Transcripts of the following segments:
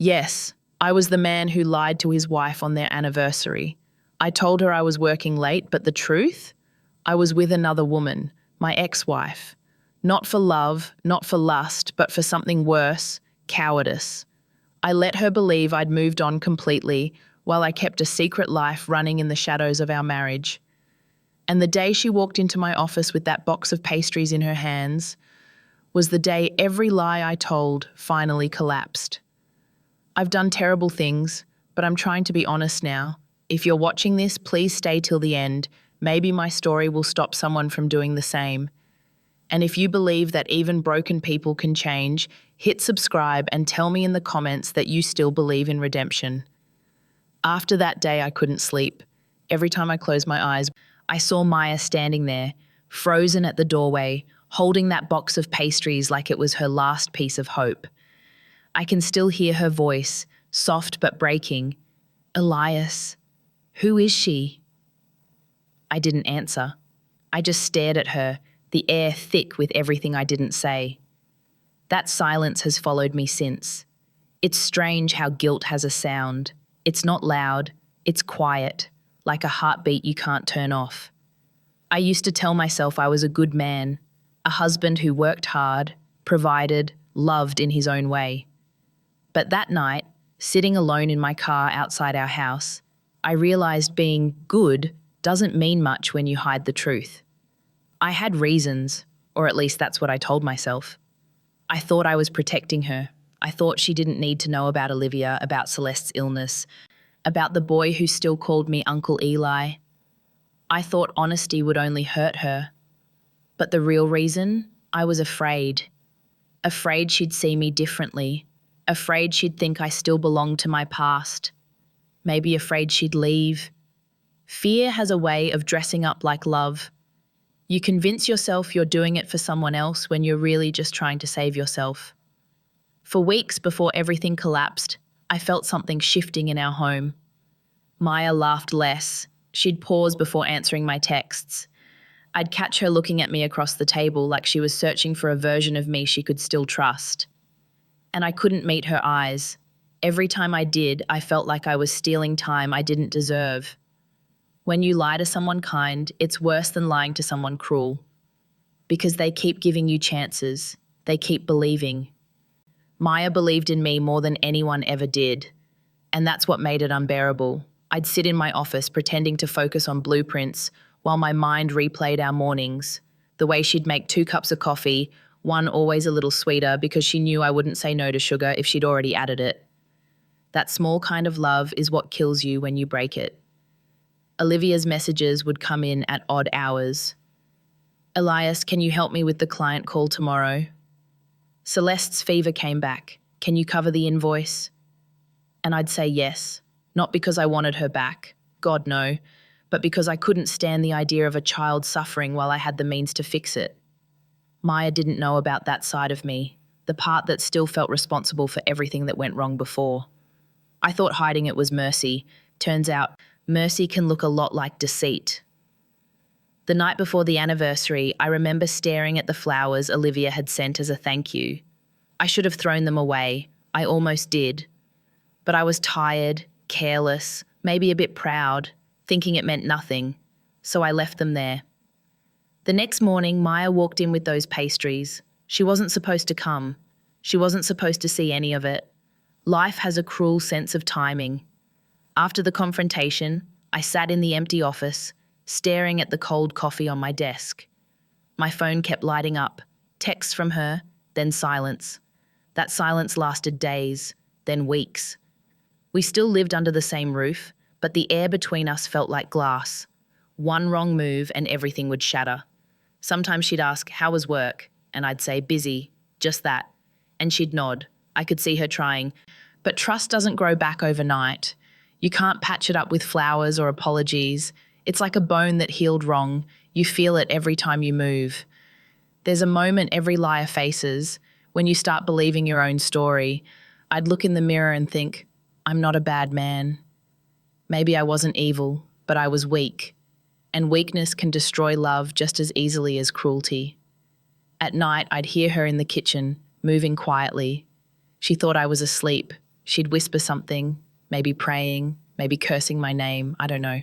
Yes, I was the man who lied to his wife on their anniversary. I told her I was working late, but the truth? I was with another woman, my ex-wife. Not for love, not for lust, but for something worse, cowardice. I let her believe I'd moved on completely while I kept a secret life running in the shadows of our marriage. And the day she walked into my office with that box of pastries in her hands was the day every lie I told finally collapsed. I've done terrible things, but I'm trying to be honest now. If you're watching this, please stay till the end. Maybe my story will stop someone from doing the same. And if you believe that even broken people can change, hit subscribe and tell me in the comments that you still believe in redemption. After that day, I couldn't sleep. Every time I closed my eyes, I saw Maya standing there, frozen at the doorway, holding that box of pastries like it was her last piece of hope. I can still hear her voice, soft but breaking. "Elias, who is she?" I didn't answer. I just stared at her, the air thick with everything I didn't say. That silence has followed me since. It's strange how guilt has a sound. It's not loud, it's quiet, like a heartbeat you can't turn off. I used to tell myself I was a good man, a husband who worked hard, provided, loved in his own way. But that night, sitting alone in my car outside our house, I realized being good doesn't mean much when you hide the truth. I had reasons, or at least that's what I told myself. I thought I was protecting her. I thought she didn't need to know about Olivia, about Celeste's illness, about the boy who still called me Uncle Eli. I thought honesty would only hurt her. But the real reason? I was afraid. Afraid she'd see me differently. Afraid she'd think I still belonged to my past. Maybe afraid she'd leave. Fear has a way of dressing up like love. You convince yourself you're doing it for someone else when you're really just trying to save yourself. For weeks before everything collapsed, I felt something shifting in our home. Maya laughed less. She'd pause before answering my texts. I'd catch her looking at me across the table like she was searching for a version of me she could still trust. And I couldn't meet her eyes. Every time I did, I felt like I was stealing time I didn't deserve. When you lie to someone kind, it's worse than lying to someone cruel. Because they keep giving you chances. They keep believing. Maya believed in me more than anyone ever did. And that's what made it unbearable. I'd sit in my office pretending to focus on blueprints while my mind replayed our mornings. The way she'd make 2 cups of coffee, one always a little sweeter because she knew I wouldn't say no to sugar if she'd already added it. That small kind of love is what kills you when you break it. Olivia's messages would come in at odd hours. "Elias, can you help me with the client call tomorrow?" "Celeste's fever came back. Can you cover the invoice?" And I'd say yes, not because I wanted her back, God no, but because I couldn't stand the idea of a child suffering while I had the means to fix it. Maya didn't know about that side of me, the part that still felt responsible for everything that went wrong before. I thought hiding it was mercy. Turns out, mercy can look a lot like deceit. The night before the anniversary, I remember staring at the flowers Olivia had sent as a thank you. I should have thrown them away. I almost did. But I was tired, careless, maybe a bit proud, thinking it meant nothing. So I left them there. The next morning, Maya walked in with those pastries. She wasn't supposed to come. She wasn't supposed to see any of it. Life has a cruel sense of timing. After the confrontation, I sat in the empty office, staring at the cold coffee on my desk. My phone kept lighting up, texts from her, then silence. That silence lasted days, then weeks. We still lived under the same roof, but the air between us felt like glass. One wrong move and everything would shatter. Sometimes she'd ask, "How was work?" And I'd say, "Busy, just that." And she'd nod. I could see her trying. But trust doesn't grow back overnight. You can't patch it up with flowers or apologies. It's like a bone that healed wrong. You feel it every time you move. There's a moment every liar faces when you start believing your own story. I'd look in the mirror and think, I'm not a bad man. Maybe I wasn't evil, but I was weak. And weakness can destroy love just as easily as cruelty. At night, I'd hear her in the kitchen, moving quietly. She thought I was asleep, She'd whisper something, maybe praying, maybe cursing my name, I don't know.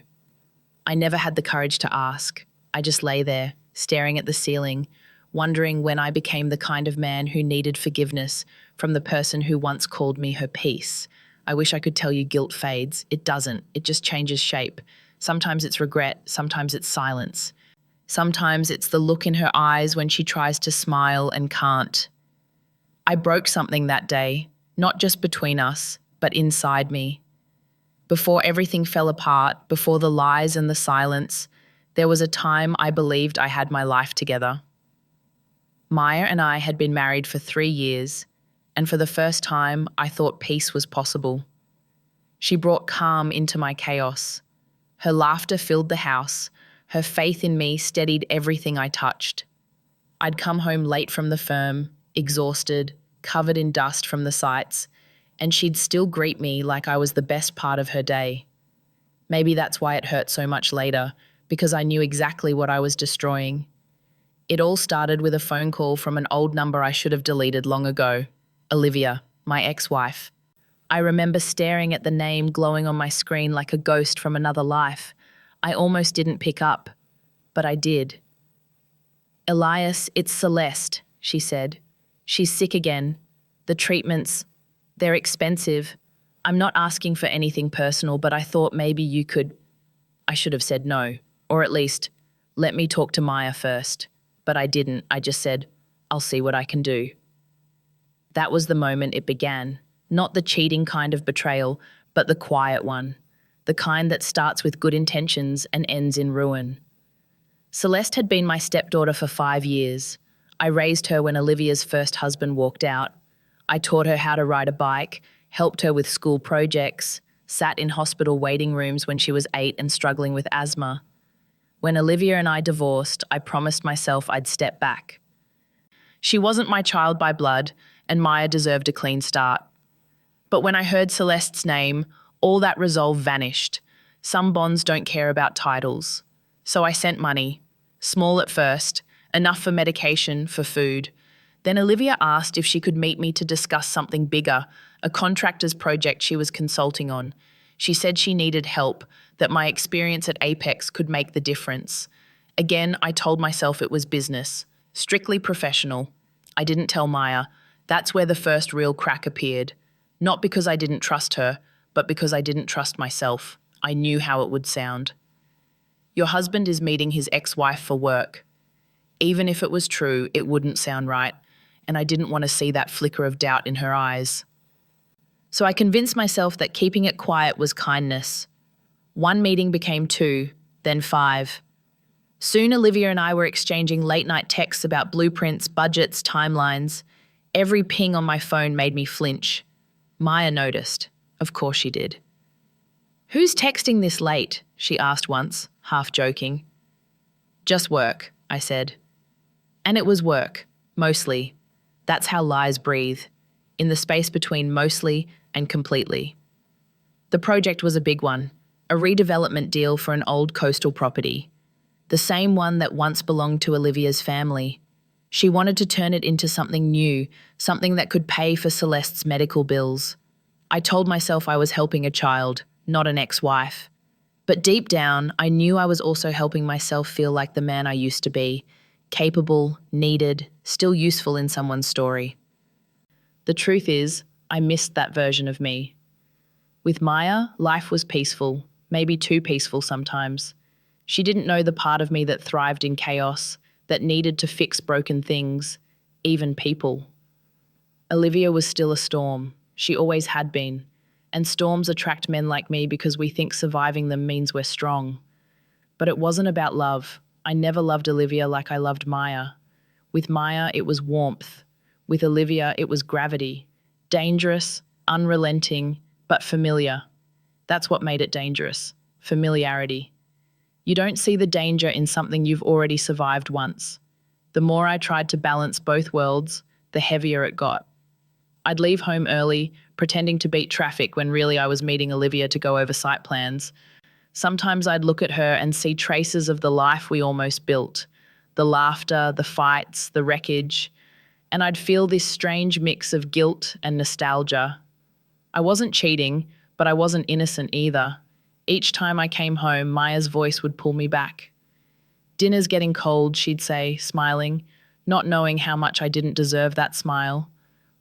I never had the courage to ask. I just lay there, staring at the ceiling, wondering when I became the kind of man who needed forgiveness from the person who once called me her peace. I wish I could tell you guilt fades. It doesn't. It just changes shape. Sometimes it's regret, sometimes it's silence. Sometimes it's the look in her eyes when she tries to smile and can't. I broke something that day, not just between us, but inside me. Before everything fell apart, before the lies and the silence, there was a time I believed I had my life together. Maya and I had been married for 3 years, and for the first time, I thought peace was possible. She brought calm into my chaos. Her laughter filled the house. Her faith in me steadied everything I touched. I'd come home late from the firm, exhausted, covered in dust from the sights, and she'd still greet me like I was the best part of her day. Maybe that's why it hurt so much later, because I knew exactly what I was destroying. It all started with a phone call from an old number I should have deleted long ago. Olivia, my ex-wife. I remember staring at the name glowing on my screen like a ghost from another life. I almost didn't pick up, but I did. "Elias, it's Celeste," she said. "She's sick again. The treatments, they're expensive. I'm not asking for anything personal, but I thought maybe you could—" I should have said no, or at least, "Let me talk to Maya first." But I didn't. I just said, "I'll see what I can do." That was the moment it began. Not the cheating kind of betrayal, but the quiet one. The kind that starts with good intentions and ends in ruin. Celeste had been my stepdaughter for 5 years. I raised her when Olivia's first husband walked out. I taught her how to ride a bike, helped her with school projects, sat in hospital waiting rooms when she was 8 and struggling with asthma. When Olivia and I divorced, I promised myself I'd step back. She wasn't my child by blood, and Maya deserved a clean start. But when I heard Celeste's name, all that resolve vanished. Some bonds don't care about titles. So I sent money, small at first, enough for medication, for food. Then Olivia asked if she could meet me to discuss something bigger, a contractor's project she was consulting on. She said she needed help, that my experience at Apex could make the difference. Again, I told myself it was business, strictly professional. I didn't tell Maya. That's where the first real crack appeared. Not because I didn't trust her, but because I didn't trust myself. I knew how it would sound. "Your husband is meeting his ex-wife for work." Even if it was true, it wouldn't sound right, and I didn't want to see that flicker of doubt in her eyes. So I convinced myself that keeping it quiet was kindness. 1 meeting became 2, then 5. Soon Olivia and I were exchanging late-night texts about blueprints, budgets, timelines. Every ping on my phone made me flinch. Maya noticed. Of course she did. "Who's texting this late?" she asked once, half joking. "Just work," I said. And it was work, mostly. That's how lies breathe, in the space between mostly and completely. The project was a big one, a redevelopment deal for an old coastal property, the same one that once belonged to Olivia's family. She wanted to turn it into something new, something that could pay for Celeste's medical bills. I told myself I was helping a child, not an ex-wife. But deep down, I knew I was also helping myself feel like the man I used to be, capable, needed, still useful in someone's story. The truth is, I missed that version of me. With Maya, life was peaceful, maybe too peaceful sometimes. She didn't know the part of me that thrived in chaos, that needed to fix broken things, even people. Olivia was still a storm. She always had been. And storms attract men like me because we think surviving them means we're strong. But it wasn't about love. I never loved Olivia like I loved Maya. With Maya, it was warmth. With Olivia, it was gravity. Dangerous, unrelenting, but familiar. That's what made it dangerous. Familiarity. You don't see the danger in something you've already survived once. The more I tried to balance both worlds, the heavier it got. I'd leave home early, pretending to beat traffic when really I was meeting Olivia to go over site plans. Sometimes I'd look at her and see traces of the life we almost built. The laughter, the fights, the wreckage. And I'd feel this strange mix of guilt and nostalgia. I wasn't cheating, but I wasn't innocent either. Each time I came home, Maya's voice would pull me back. "Dinner's getting cold," she'd say, smiling, not knowing how much I didn't deserve that smile.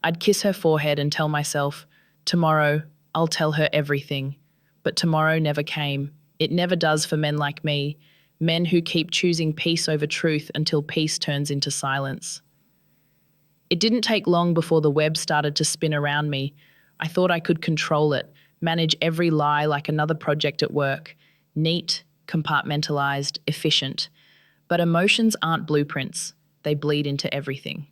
I'd kiss her forehead and tell myself, "Tomorrow, I'll tell her everything." But tomorrow never came. It never does for men like me, men who keep choosing peace over truth until peace turns into silence. It didn't take long before the web started to spin around me. I thought I could control it, manage every lie like another project at work, neat, compartmentalized, efficient. But emotions aren't blueprints. They bleed into everything.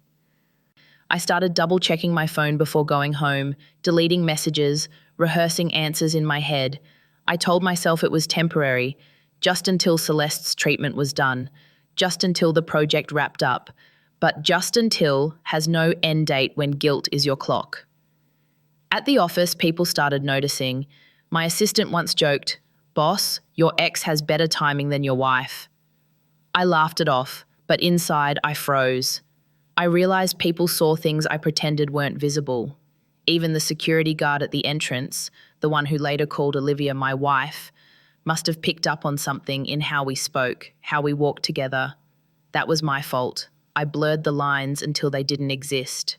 I started double-checking my phone before going home, deleting messages, rehearsing answers in my head. I told myself it was temporary, just until Celeste's treatment was done, just until the project wrapped up. But just until has no end date when guilt is your clock. At the office, people started noticing. My assistant once joked, "Boss, your ex has better timing than your wife." I laughed it off, but inside I froze. I realized people saw things I pretended weren't visible. Even the security guard at the entrance, the one who later called Olivia my wife, must have picked up on something in how we spoke, how we walked together. That was my fault. I blurred the lines until they didn't exist.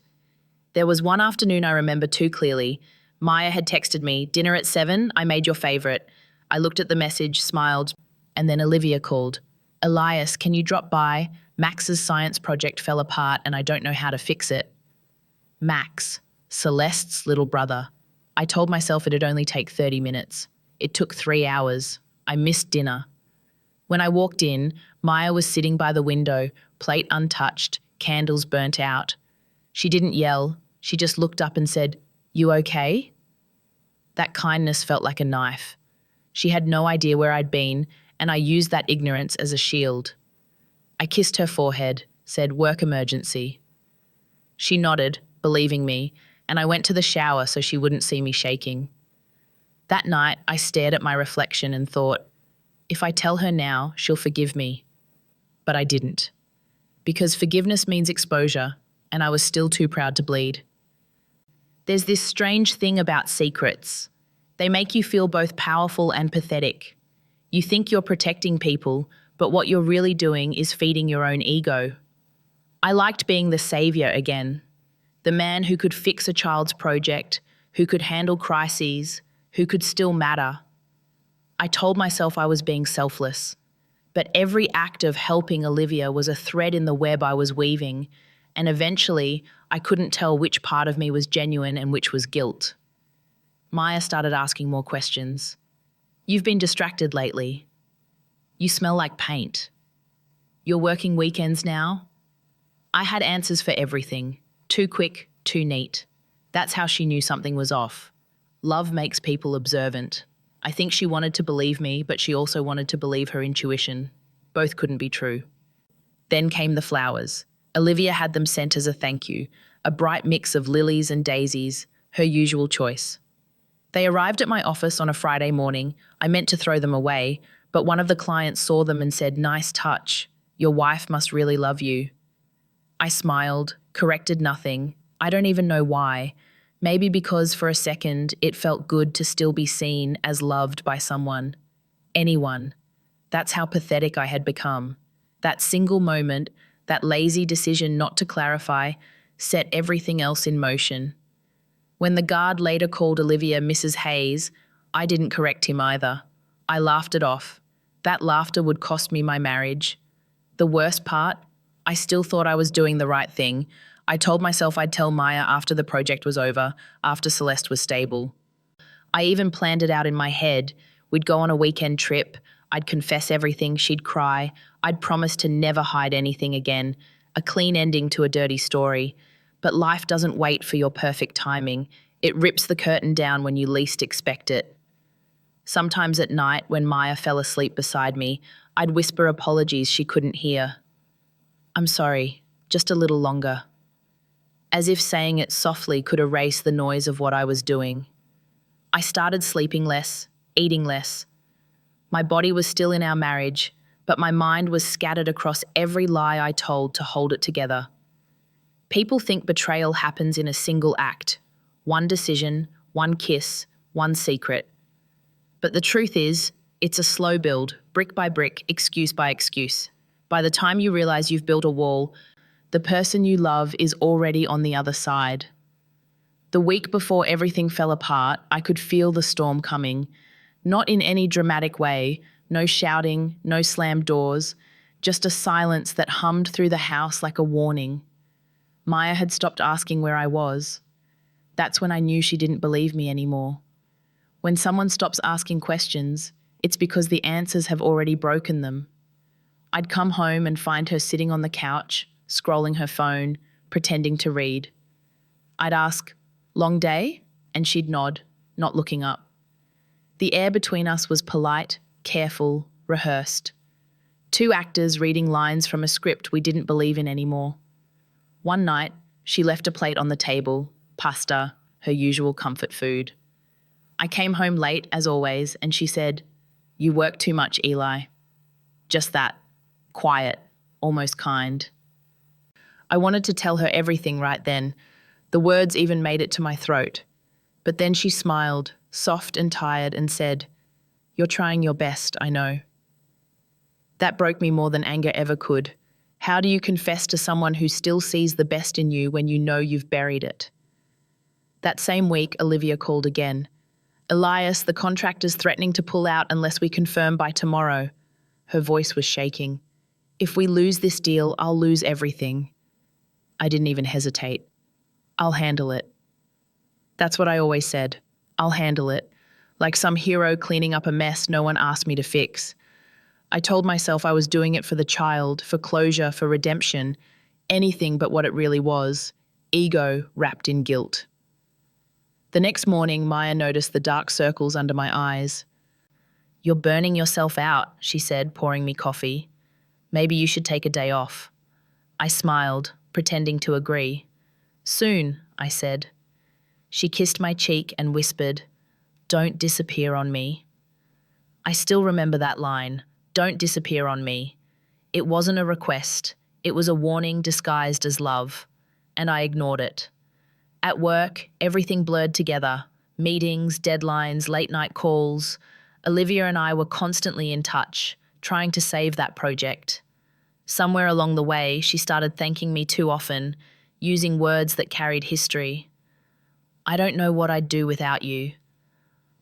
There was one afternoon I remember too clearly. Maya had texted me, "Dinner at 7, I made your favorite." I looked at the message, smiled, and then Olivia called. "Elias, can you drop by? Max's science project fell apart and I don't know how to fix it." Max, Celeste's little brother. I told myself it'd only take 30 minutes. It took 3 hours. I missed dinner. When I walked in, Maya was sitting by the window, plate untouched, candles burnt out. She didn't yell. She just looked up and said, "You okay?" That kindness felt like a knife. She had no idea where I'd been, and I used that ignorance as a shield. I kissed her forehead, said, "Work emergency." She nodded, believing me, and I went to the shower so she wouldn't see me shaking. That night, I stared at my reflection and thought, if I tell her now, she'll forgive me. But I didn't. Because forgiveness means exposure, and I was still too proud to bleed. There's this strange thing about secrets. They make you feel both powerful and pathetic. You think you're protecting people, but what you're really doing is feeding your own ego. I liked being the savior again. The man who could fix a child's project, who could handle crises, who could still matter. I told myself I was being selfless, but every act of helping Olivia was a thread in the web I was weaving, and eventually I couldn't tell which part of me was genuine and which was guilt. Maya started asking more questions. "You've been distracted lately. You smell like paint. You're working weekends now?" I had answers for everything. Too quick, too neat. That's how she knew something was off. Love makes people observant. I think she wanted to believe me, but she also wanted to believe her intuition. Both couldn't be true. Then came the flowers. Olivia had them sent as a thank you, a bright mix of lilies and daisies, her usual choice. They arrived at my office on a Friday morning. I meant to throw them away, but one of the clients saw them and said, "Nice touch. Your wife must really love you." I smiled, corrected nothing. I don't even know why. Maybe because for a second it felt good to still be seen as loved by someone. Anyone. That's how pathetic I had become. That single moment, that lazy decision not to clarify, set everything else in motion. When the guard later called Olivia Mrs. Hayes, I didn't correct him either. I laughed it off. That laughter would cost me my marriage. The worst part, I still thought I was doing the right thing. I told myself I'd tell Maya after the project was over, after Celeste was stable. I even planned it out in my head. We'd go on a weekend trip. I'd confess everything, she'd cry. I'd promise to never hide anything again. A clean ending to a dirty story. But life doesn't wait for your perfect timing. It rips the curtain down when you least expect it. Sometimes at night, when Maya fell asleep beside me, I'd whisper apologies she couldn't hear. "I'm sorry, just a little longer." As if saying it softly could erase the noise of what I was doing. I started sleeping less, eating less. My body was still in our marriage, but my mind was scattered across every lie I told to hold it together. People think betrayal happens in a single act, one decision, one kiss, one secret. But the truth is, it's a slow build, brick by brick, excuse by excuse. By the time you realize you've built a wall, the person you love is already on the other side. The week before everything fell apart, I could feel the storm coming. Not in any dramatic way, no shouting, no slammed doors, just a silence that hummed through the house like a warning. Maya had stopped asking where I was. That's when I knew she didn't believe me anymore. When someone stops asking questions, it's because the answers have already broken them. I'd come home and find her sitting on the couch, scrolling her phone, pretending to read. I'd ask, "Long day?" and she'd nod, not looking up. The air between us was polite, careful, rehearsed. Two actors reading lines from a script we didn't believe in anymore. One night, she left a plate on the table, pasta, her usual comfort food. I came home late, as always, and she said, "You work too much, Eli." Just that, quiet, almost kind. I wanted to tell her everything right then. The words even made it to my throat. But then she smiled, soft and tired, and said, "You're trying your best, I know." That broke me more than anger ever could. How do you confess to someone who still sees the best in you when you know you've buried it? That same week, Olivia called again. "Elias, the contractor's threatening to pull out unless we confirm by tomorrow." Her voice was shaking. "If we lose this deal, I'll lose everything." I didn't even hesitate. "I'll handle it." That's what I always said. I'll handle it. Like some hero cleaning up a mess no one asked me to fix. I told myself I was doing it for the child, for closure, for redemption, anything but what it really was, ego wrapped in guilt. The next morning, Maya noticed the dark circles under my eyes. "You're burning yourself out," she said, pouring me coffee. "Maybe you should take a day off." I smiled, pretending to agree. "Soon," I said. She kissed my cheek and whispered, "Don't disappear on me." I still remember that line, "Don't disappear on me." It wasn't a request. It was a warning disguised as love. And I ignored it. At work, everything blurred together. Meetings, deadlines, late-night calls. Olivia and I were constantly in touch, trying to save that project. Somewhere along the way, she started thanking me too often, using words that carried history. "I don't know what I'd do without you."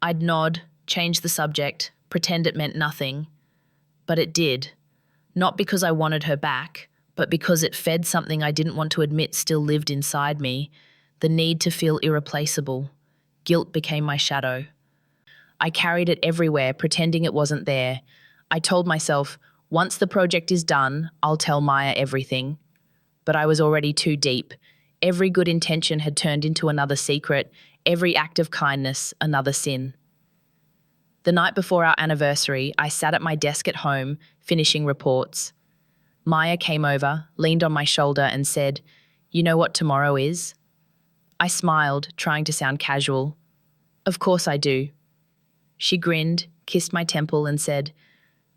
I'd nod, change the subject, pretend it meant nothing. But it did. Not because I wanted her back, but because it fed something I didn't want to admit still lived inside me, the need to feel irreplaceable. Guilt became my shadow. I carried it everywhere, pretending it wasn't there. I told myself, once the project is done, I'll tell Maya everything. But I was already too deep. Every good intention had turned into another secret, every act of kindness, another sin. The night before our anniversary, I sat at my desk at home, finishing reports. Maya came over, leaned on my shoulder and said, "You know what tomorrow is?" I smiled, trying to sound casual. "Of course I do." She grinned, kissed my temple and said,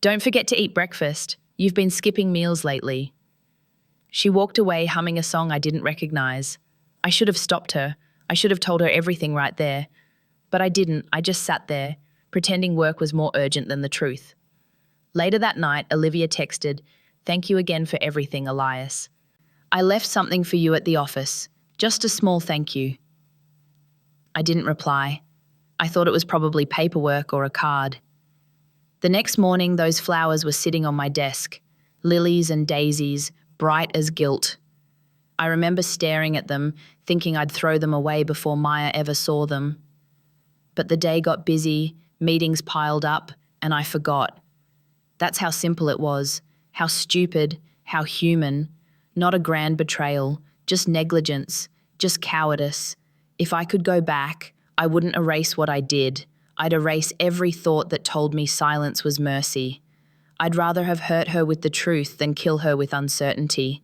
"Don't forget to eat breakfast. You've been skipping meals lately." She walked away humming a song I didn't recognize. I should have stopped her. I should have told her everything right there. But I didn't. I just sat there, pretending work was more urgent than the truth. Later that night, Olivia texted, "Thank you again for everything, Elias. I left something for you at the office. Just a small thank you." I didn't reply. I thought it was probably paperwork or a card. The next morning, those flowers were sitting on my desk, lilies and daisies, bright as guilt. I remember staring at them, thinking I'd throw them away before Maya ever saw them. But the day got busy, meetings piled up, and I forgot. That's how simple it was, how stupid, how human. Not a grand betrayal, just negligence, just cowardice. If I could go back, I wouldn't erase what I did. I'd erase every thought that told me silence was mercy. I'd rather have hurt her with the truth than kill her with uncertainty.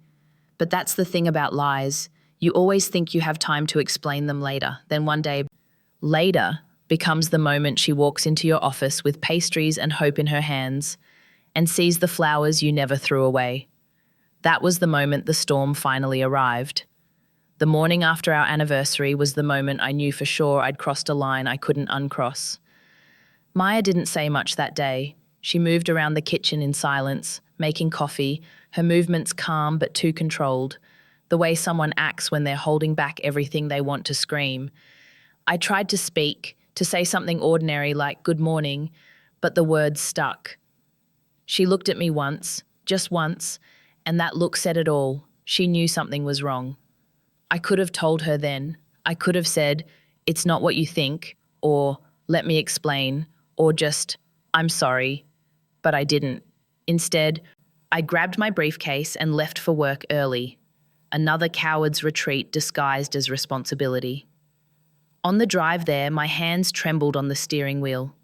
But that's the thing about lies. You always think you have time to explain them later. Then one day, later becomes the moment she walks into your office with pastries and hope in her hands and sees the flowers you never threw away. That was the moment the storm finally arrived. The morning after our anniversary was the moment I knew for sure I'd crossed a line I couldn't uncross. Maya didn't say much that day. She moved around the kitchen in silence, making coffee, her movements calm but too controlled, the way someone acts when they're holding back everything they want to scream. I tried to speak, to say something ordinary like good morning, but the words stuck. She looked at me once, just once, and that look said it all. She knew something was wrong. I could have told her then. I could have said, "It's not what you think," or "Let me explain," or just, "I'm sorry." But I didn't. Instead, I grabbed my briefcase and left for work early. Another coward's retreat disguised as responsibility. On the drive there, my hands trembled on the steering wheel.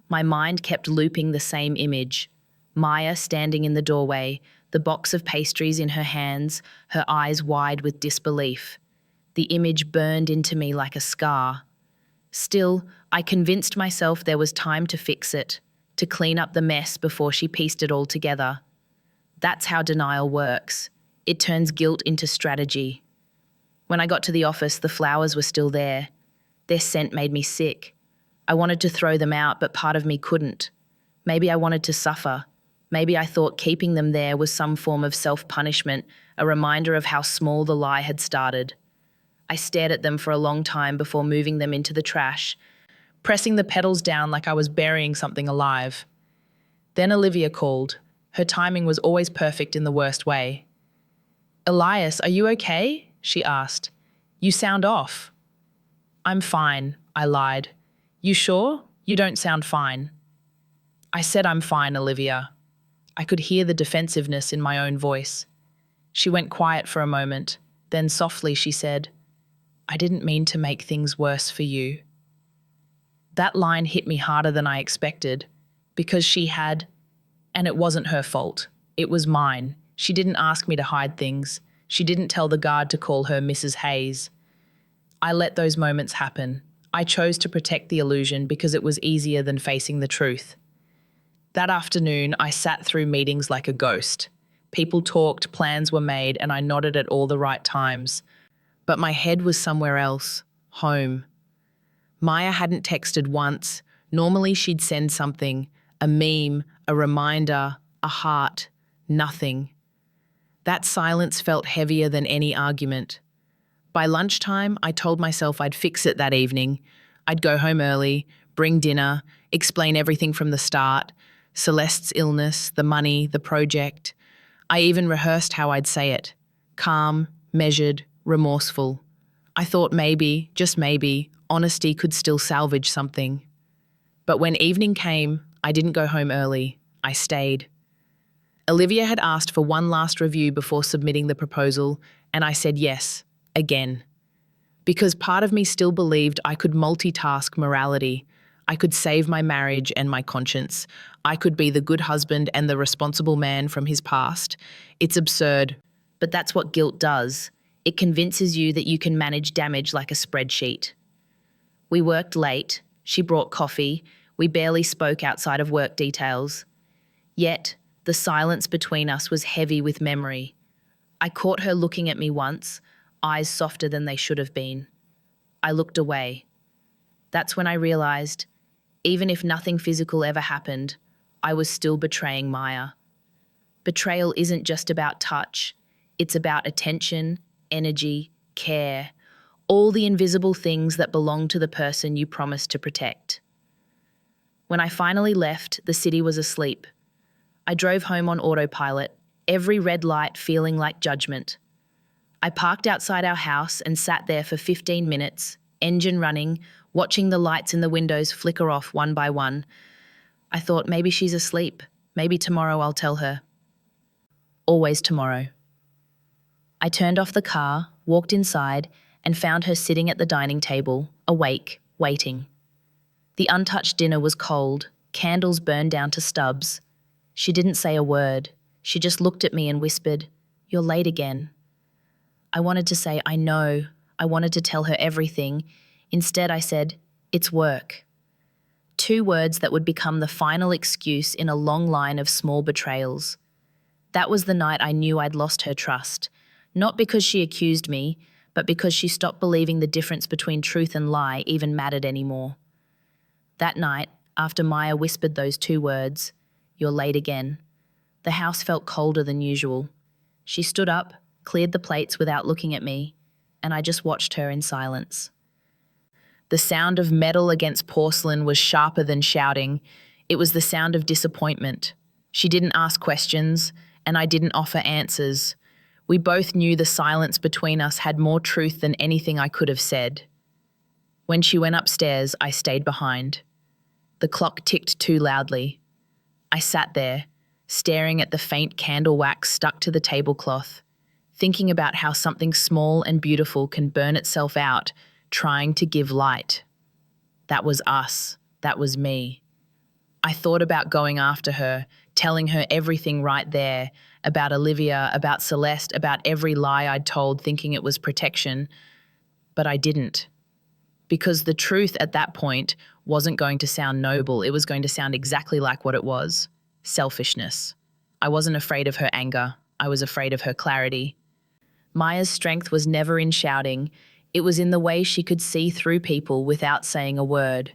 My mind kept looping the same image. Maya standing in the doorway, the box of pastries in her hands, her eyes wide with disbelief. The image burned into me like a scar. Still, I convinced myself there was time to fix it, to clean up the mess before she pieced it all together. That's how denial works. It turns guilt into strategy. When I got to the office, the flowers were still there. Their scent made me sick. I wanted to throw them out, but part of me couldn't. Maybe I wanted to suffer. Maybe I thought keeping them there was some form of self-punishment, a reminder of how small the lie had started. I stared at them for a long time before moving them into the trash, pressing the petals down like I was burying something alive. Then Olivia called. Her timing was always perfect in the worst way. "Elias, are you okay?" she asked. "You sound off." "I'm fine," I lied. "You sure? You don't sound fine." "I said I'm fine, Olivia." I could hear the defensiveness in my own voice. She went quiet for a moment. Then softly she said, "I didn't mean to make things worse for you." That line hit me harder than I expected, because she had, and it wasn't her fault. It was mine. She didn't ask me to hide things. She didn't tell the guard to call her Mrs. Hayes. I let those moments happen. I chose to protect the illusion because it was easier than facing the truth. That afternoon, I sat through meetings like a ghost. People talked, plans were made, and I nodded at all the right times. But my head was somewhere else, home. Maya hadn't texted once. Normally she'd send something, a meme, a reminder, a heart, nothing. That silence felt heavier than any argument. By lunchtime, I told myself I'd fix it that evening. I'd go home early, bring dinner, explain everything from the start, Celeste's illness, the money, the project. I even rehearsed how I'd say it. Calm, measured, remorseful. I thought maybe, just maybe, honesty could still salvage something. But when evening came, I didn't go home early. I stayed. Olivia had asked for one last review before submitting the proposal, and I said yes, again. Because part of me still believed I could multitask morality. I could save my marriage and my conscience. I could be the good husband and the responsible man from his past. It's absurd, but that's what guilt does. It convinces you that you can manage damage like a spreadsheet. We worked late. She brought coffee. We barely spoke outside of work details. Yet, the silence between us was heavy with memory. I caught her looking at me once, eyes softer than they should have been. I looked away. That's when I realized, even if nothing physical ever happened, I was still betraying Maya. Betrayal isn't just about touch. It's about attention, energy, care, all the invisible things that belong to the person you promised to protect. When I finally left, the city was asleep. I drove home on autopilot, every red light feeling like judgment. I parked outside our house and sat there for 15 minutes, engine running, watching the lights in the windows flicker off one by one. I thought maybe she's asleep. Maybe tomorrow I'll tell her. Always tomorrow. I turned off the car, walked inside, and found her sitting at the dining table, awake, waiting. The untouched dinner was cold, candles burned down to stubs. She didn't say a word. She just looked at me and whispered, "You're late again." I wanted to say, "I know." I wanted to tell her everything. Instead, I said, "It's work." 2 words that would become the final excuse in a long line of small betrayals. That was the night I knew I'd lost her trust. Not because she accused me, but because she stopped believing the difference between truth and lie even mattered anymore. That night, after Maya whispered those 2 words, "You're late again," the house felt colder than usual. She stood up, cleared the plates without looking at me, and I just watched her in silence. The sound of metal against porcelain was sharper than shouting. It was the sound of disappointment. She didn't ask questions, and I didn't offer answers. We both knew the silence between us had more truth than anything I could have said. When she went upstairs, I stayed behind. The clock ticked too loudly. I sat there, staring at the faint candle wax stuck to the tablecloth, thinking about how something small and beautiful can burn itself out, trying to give light. That was us. That was me. I thought about going after her, telling her everything right there, about Olivia, about Celeste, about every lie I'd told, thinking it was protection. But I didn't. Because the truth at that point wasn't going to sound noble. It was going to sound exactly like what it was: selfishness. I wasn't afraid of her anger. I was afraid of her clarity. Maya's strength was never in shouting. It was in the way she could see through people without saying a word.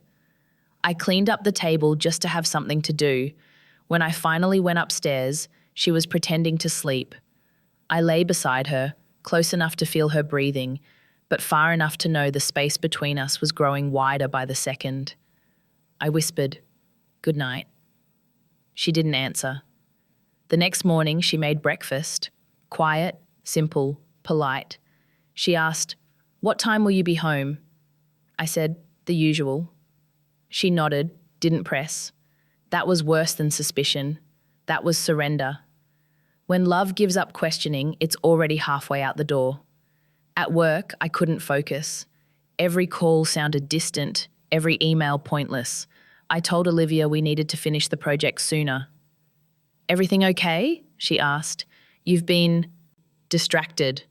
I cleaned up the table just to have something to do. When I finally went upstairs, she was pretending to sleep. I lay beside her, close enough to feel her breathing, but far enough to know the space between us was growing wider by the second. I whispered, "Good night." She didn't answer. The next morning, she made breakfast. Quiet, simple, polite. She asked, "What time will you be home?" I said, "The usual." She nodded, didn't press. That was worse than suspicion. That was surrender. When love gives up questioning, it's already halfway out the door. At work, I couldn't focus. Every call sounded distant, every email pointless. I told Olivia we needed to finish the project sooner. "Everything okay?" she asked. "You've been distracted."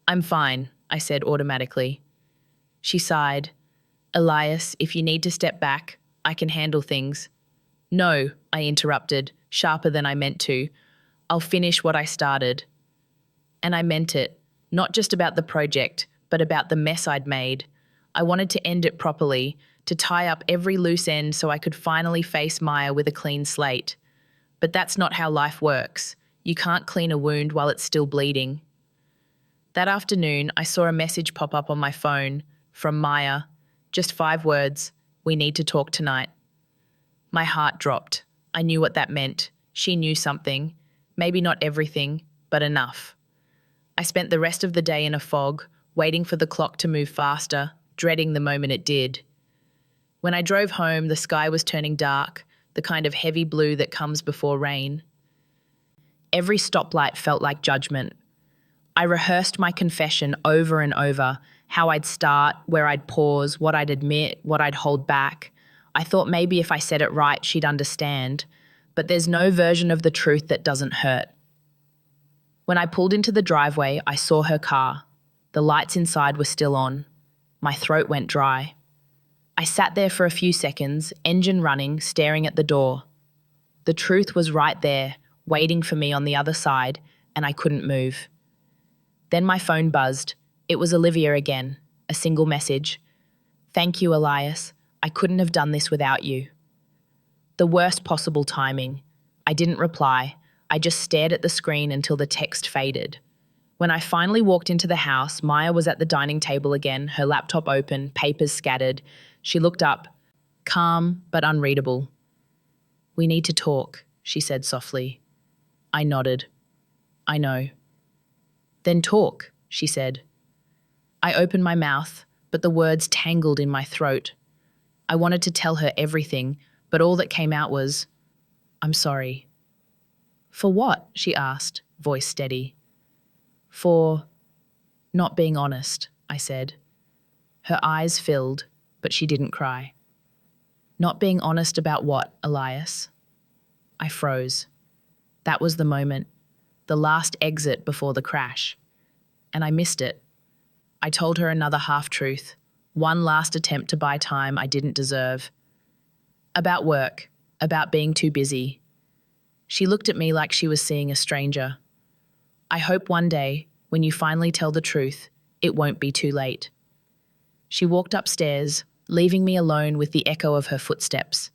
"I'm fine," I said automatically. She sighed. "Elias, if you need to step back, I can handle things." "No," I interrupted, sharper than I meant to. "I'll finish what I started." And I meant it, not just about the project, but about the mess I'd made. I wanted to end it properly, to tie up every loose end so I could finally face Maya with a clean slate. But that's not how life works. You can't clean a wound while it's still bleeding. That afternoon, I saw a message pop up on my phone from Maya. Just 5 words: "We need to talk tonight." My heart dropped. I knew what that meant. She knew something. Maybe not everything, but enough. I spent the rest of the day in a fog, waiting for the clock to move faster, dreading the moment it did. When I drove home, the sky was turning dark, the kind of heavy blue that comes before rain. Every stoplight felt like judgment. I rehearsed my confession over and over, how I'd start, where I'd pause, what I'd admit, what I'd hold back. I thought maybe if I said it right, she'd understand. But there's no version of the truth that doesn't hurt. When I pulled into the driveway, I saw her car. The lights inside were still on. My throat went dry. I sat there for a few seconds, engine running, staring at the door. The truth was right there, waiting for me on the other side, and I couldn't move. Then my phone buzzed. It was Olivia again, a single message. "Thank you, Elias. I couldn't have done this without you." The worst possible timing. I didn't reply. I just stared at the screen until the text faded. When I finally walked into the house, Maya was at the dining table again, her laptop open, papers scattered. She looked up, calm but unreadable. "We need to talk," she said softly. I nodded. "I know." "Then talk," she said. I opened my mouth, but the words tangled in my throat. I wanted to tell her everything, but all that came out was, "I'm sorry." "For what?" she asked, voice steady. "For not being honest," I said. Her eyes filled, but she didn't cry. "Not being honest about what, Elias?" I froze. That was the moment, the last exit before the crash. And I missed it. I told her another half-truth, one last attempt to buy time I didn't deserve. About work, about being too busy. She looked at me like she was seeing a stranger. "I hope one day, when you finally tell the truth, It won't be too late. She walked upstairs, leaving me alone with the echo of her footsteps,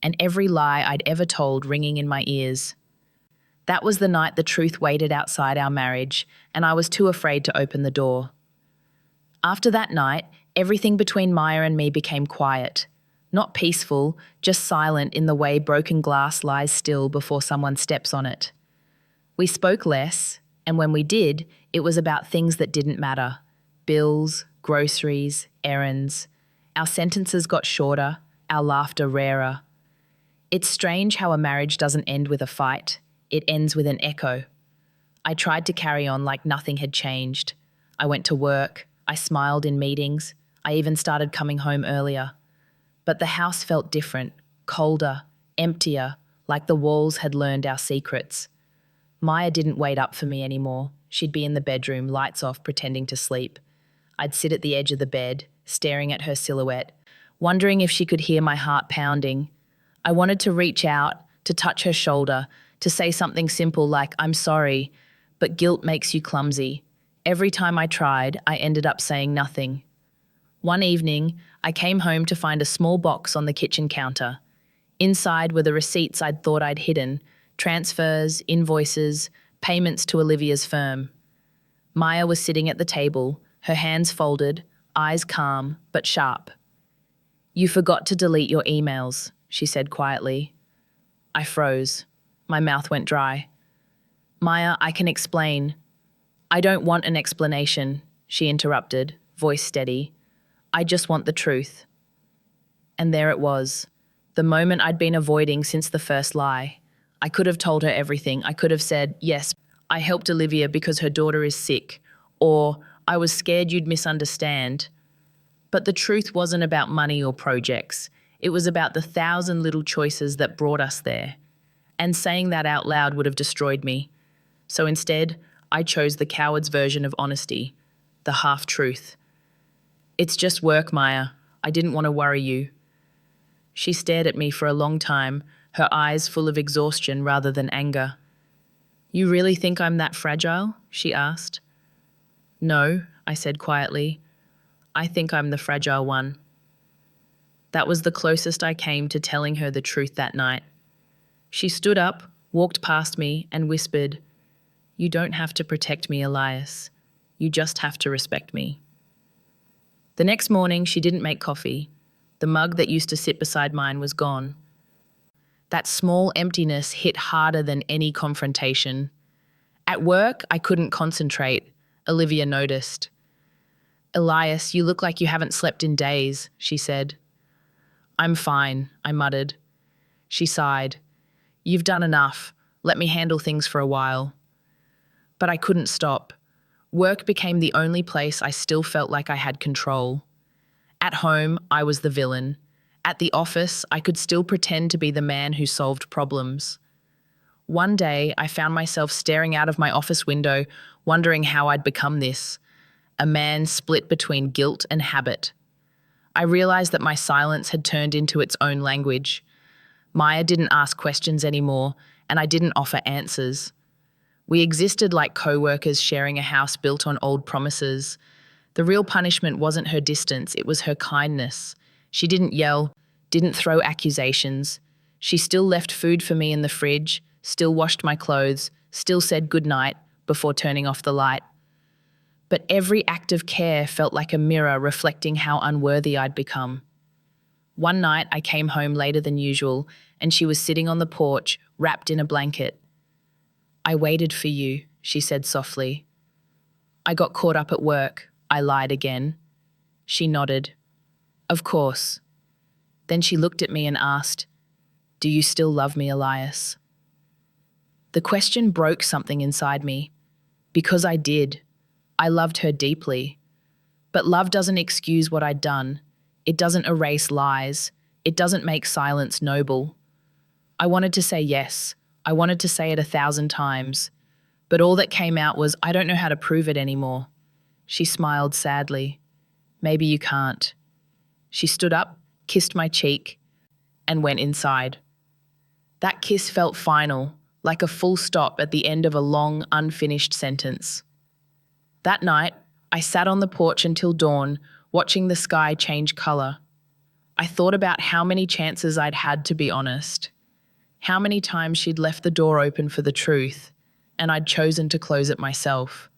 and every lie I'd ever told ringing in my ears. That was the night the truth waited outside our marriage, and I was too afraid to open the door. After that night, everything between Maya and me became quiet. Not peaceful, just silent in the way broken glass lies still before someone steps on it. We spoke less, and when we did, it was about things that didn't matter. Bills, groceries, errands. Our sentences got shorter, our laughter rarer. It's strange how a marriage doesn't end with a fight. It ends with an echo. I tried to carry on like nothing had changed. I went to work, I smiled in meetings, I even started coming home earlier. But the house felt different, colder, emptier, like the walls had learned our secrets. Maya didn't wait up for me anymore. She'd be in the bedroom, lights off, pretending to sleep. I'd sit at the edge of the bed, staring at her silhouette, wondering if she could hear my heart pounding. I wanted to reach out, to touch her shoulder, to say something simple like, "I'm sorry," but guilt makes you clumsy. Every time I tried, I ended up saying nothing. One evening, I came home to find a small box on the kitchen counter. Inside were the receipts I'd thought I'd hidden, transfers, invoices, payments to Olivia's firm. Maya was sitting at the table, her hands folded, eyes calm but sharp. "You forgot to delete your emails," she said quietly. I froze. My mouth went dry. "Maya, I can explain." "I don't want an explanation," she interrupted, voice steady. "I just want the truth." And there it was, the moment I'd been avoiding since the first lie. I could have told her everything. I could have said, "Yes, I helped Olivia because her daughter is sick," or "I was scared you'd misunderstand." But the truth wasn't about money or projects. It was about the 1,000 little choices that brought us there. And saying that out loud would have destroyed me. So instead, I chose the coward's version of honesty, the half-truth. "It's just work, Maya. I didn't want to worry you." She stared at me for a long time, her eyes full of exhaustion rather than anger. "You really think I'm that fragile?" she asked. "No," I said quietly. "I think I'm the fragile one." That was the closest I came to telling her the truth that night. She stood up, walked past me, and whispered, "You don't have to protect me, Elias. You just have to respect me." The next morning, she didn't make coffee. The mug that used to sit beside mine was gone. That small emptiness hit harder than any confrontation. At work, I couldn't concentrate. Olivia noticed. "Elias, you look like you haven't slept in days," she said. "I'm fine," I muttered. She sighed. "You've done enough. Let me handle things for a while." But I couldn't stop. Work became the only place I still felt like I had control. At home, I was the villain. At the office, I could still pretend to be the man who solved problems. One day, I found myself staring out of my office window, wondering how I'd become this, a man split between guilt and habit. I realized that my silence had turned into its own language. Maya didn't ask questions anymore, and I didn't offer answers. We existed like co-workers sharing a house built on old promises. The real punishment wasn't her distance, it was her kindness. She didn't yell, didn't throw accusations. She still left food for me in the fridge, still washed my clothes, still said goodnight before turning off the light. But every act of care felt like a mirror reflecting how unworthy I'd become. One night I came home later than usual, and she was sitting on the porch, wrapped in a blanket. "I waited for you," she said softly. "I got caught up at work," I lied again. She nodded. "Of course." Then she looked at me and asked, "Do you still love me, Elias?" The question broke something inside me. Because I did. I loved her deeply. But love doesn't excuse what I'd done. It doesn't erase lies. It doesn't make silence noble. I wanted to say yes. I wanted to say it 1,000 times. But all that came out was, "I don't know how to prove it anymore." She smiled sadly. "Maybe you can't." She stood up, kissed my cheek, and went inside. That kiss felt final, like a full stop at the end of a long, unfinished sentence. That night, I sat on the porch until dawn, watching the sky change color. I thought about how many chances I'd had to be honest, how many times she'd left the door open for the truth, and I'd chosen to close it myself.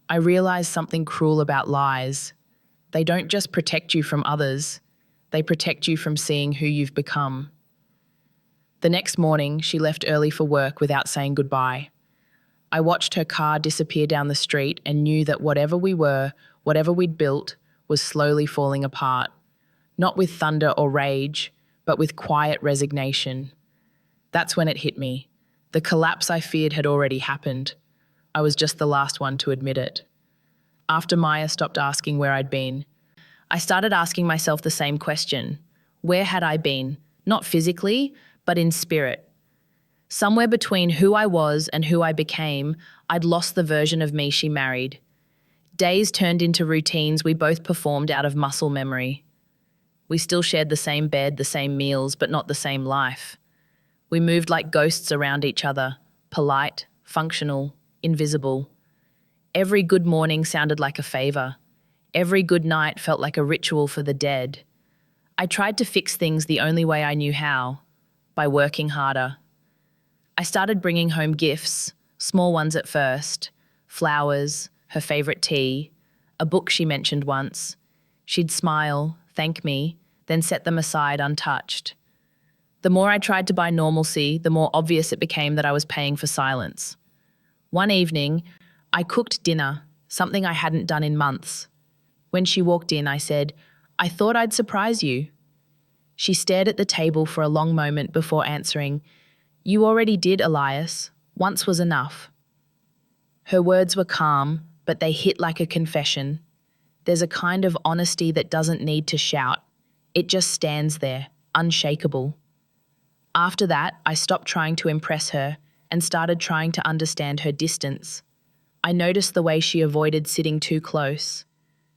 I realized something cruel about lies. They don't just protect you from others, they protect you from seeing who you've become. The next morning, she left early for work without saying goodbye. I watched her car disappear down the street and knew that whatever we were, whatever we'd built, was slowly falling apart. Not with thunder or rage, but with quiet resignation. That's when it hit me. The collapse I feared had already happened. I was just the last one to admit it. After Maya stopped asking where I'd been, I started asking myself the same question. Where had I been? Not physically, but in spirit. Somewhere between who I was and who I became, I'd lost the version of me she married. Days turned into routines we both performed out of muscle memory. We still shared the same bed, the same meals, but not the same life. We moved like ghosts around each other, polite, functional, invisible. Every good morning sounded like a favor. Every good night felt like a ritual for the dead. I tried to fix things the only way I knew how, by working harder. I started bringing home gifts, small ones at first, flowers, her favorite tea, a book she mentioned once. She'd smile, thank me, then set them aside untouched. The more I tried to buy normalcy, the more obvious it became that I was paying for silence. One evening, I cooked dinner, something I hadn't done in months. When she walked in, I said, "I thought I'd surprise you." She stared at the table for a long moment before answering, "You already did, Elias. Once was enough." Her words were calm, but they hit like a confession. There's a kind of honesty that doesn't need to shout. It just stands there, unshakable. After that, I stopped trying to impress her and started trying to understand her distance. I noticed the way she avoided sitting too close,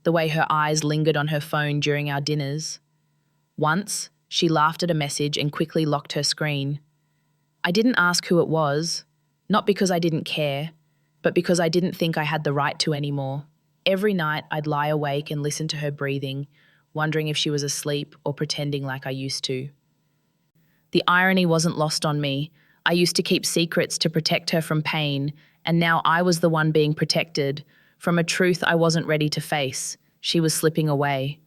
the way her eyes lingered on her phone during our dinners. Once, she laughed at a message and quickly locked her screen. I didn't ask who it was, not because I didn't care, but because I didn't think I had the right to anymore. Every night, I'd lie awake and listen to her breathing, wondering if she was asleep or pretending like I used to. The irony wasn't lost on me. I used to keep secrets to protect her from pain, and now I was the one being protected from a truth I wasn't ready to face. She was slipping away.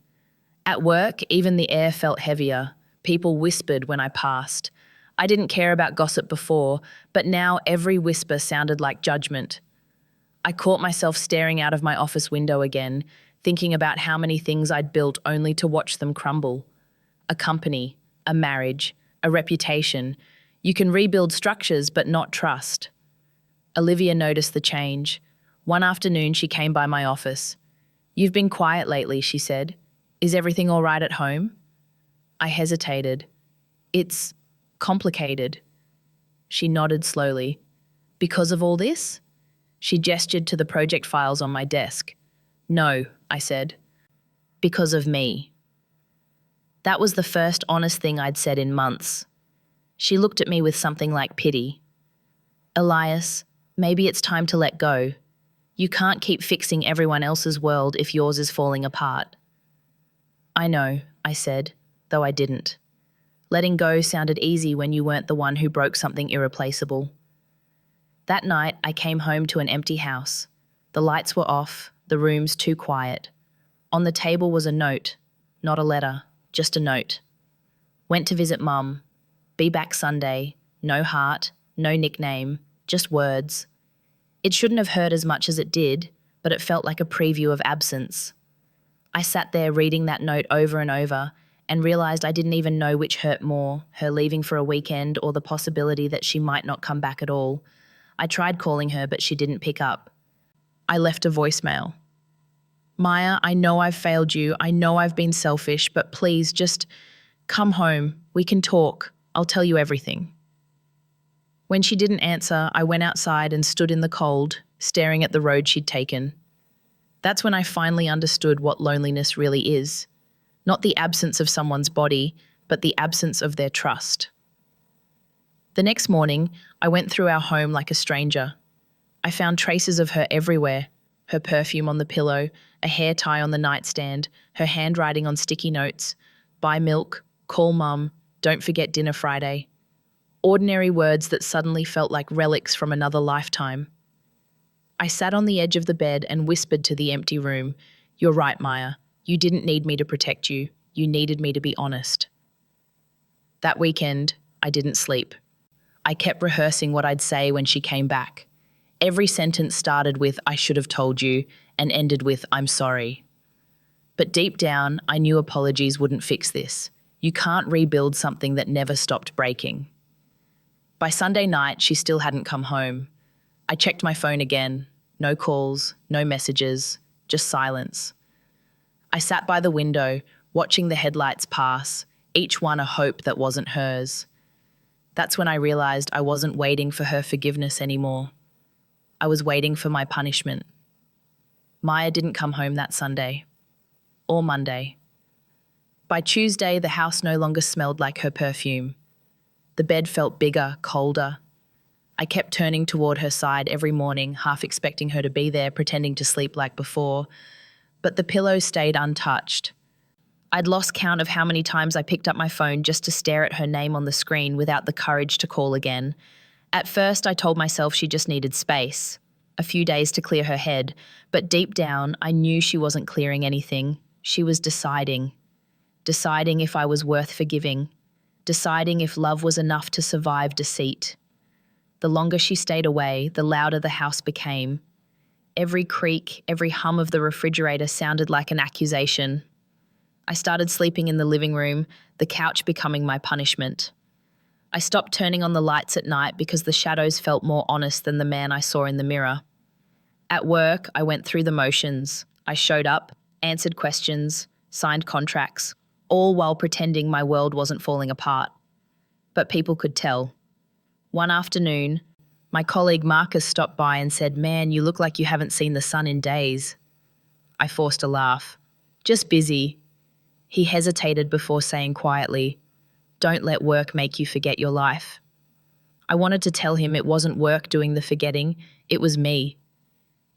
At work, even the air felt heavier. People whispered when I passed. I didn't care about gossip before, but now every whisper sounded like judgment. I caught myself staring out of my office window again, thinking about how many things I'd built only to watch them crumble. A company, a marriage, a reputation. You can rebuild structures, but not trust. Olivia noticed the change. One afternoon, she came by my office. "You've been quiet lately," she said. "Is everything all right at home?" I hesitated. "It's complicated." She nodded slowly. "Because of all this?" She gestured to the project files on my desk. "No," I said. "Because of me." That was the first honest thing I'd said in months. She looked at me with something like pity. "Elias, maybe it's time to let go. You can't keep fixing everyone else's world if yours is falling apart." "I know," I said, though I didn't. Letting go sounded easy when you weren't the one who broke something irreplaceable. That night, I came home to an empty house. The lights were off, the rooms too quiet. On the table was a note, not a letter, just a note. "Went to visit Mum. Be back Sunday. No heart, no nickname, just words." It shouldn't have hurt as much as it did, but it felt like a preview of absence. I sat there reading that note over and over and realised I didn't even know which hurt more, her leaving for a weekend or the possibility that she might not come back at all. I tried calling her, but she didn't pick up. I left a voicemail. "Maya, I know I've failed you. I know I've been selfish, but please just come home. We can talk. I'll tell you everything." When she didn't answer, I went outside and stood in the cold, staring at the road she'd taken. That's when I finally understood what loneliness really is. Not the absence of someone's body, but the absence of their trust. The next morning, I went through our home like a stranger. I found traces of her everywhere. her perfume on the pillow, a hair tie on the nightstand, her handwriting on sticky notes. Buy milk, call mum, don't forget dinner Friday. Ordinary words that suddenly felt like relics from another lifetime. I sat on the edge of the bed and whispered to the empty room, "You're right, Maya. You didn't need me to protect you. You needed me to be honest." That weekend, I didn't sleep. I kept rehearsing what I'd say when she came back. Every sentence started with, "I should have told you," and ended with, "I'm sorry." But deep down, I knew apologies wouldn't fix this. You can't rebuild something that never stopped breaking. By Sunday night, she still hadn't come home. I checked my phone again. No calls, no messages, just silence. I sat by the window, watching the headlights pass, each one a hope that wasn't hers. That's when I realized I wasn't waiting for her forgiveness anymore. I was waiting for my punishment. Maya didn't come home that Sunday. Or Monday. By Tuesday, the house no longer smelled like her perfume. The bed felt bigger, colder. I kept turning toward her side every morning, half expecting her to be there, pretending to sleep like before. But the pillow stayed untouched. I'd lost count of how many times I picked up my phone just to stare at her name on the screen without the courage to call again. At first, I told myself she just needed space, a few days to clear her head, but deep down, I knew she wasn't clearing anything. She was deciding if I was worth forgiving, deciding if love was enough to survive deceit. The longer she stayed away, the louder the house became. Every creak, every hum of the refrigerator sounded like an accusation. I started sleeping in the living room, the couch becoming my punishment. I stopped turning on the lights at night because the shadows felt more honest than the man I saw in the mirror. At work, I went through the motions. I showed up, answered questions, signed contracts, all while pretending my world wasn't falling apart. But people could tell. One afternoon, my colleague Marcus stopped by and said, "Man, you look like you haven't seen the sun in days." I forced a laugh. "Just busy." He hesitated before saying quietly, "Don't let work make you forget your life." I wanted to tell him it wasn't work doing the forgetting, it was me.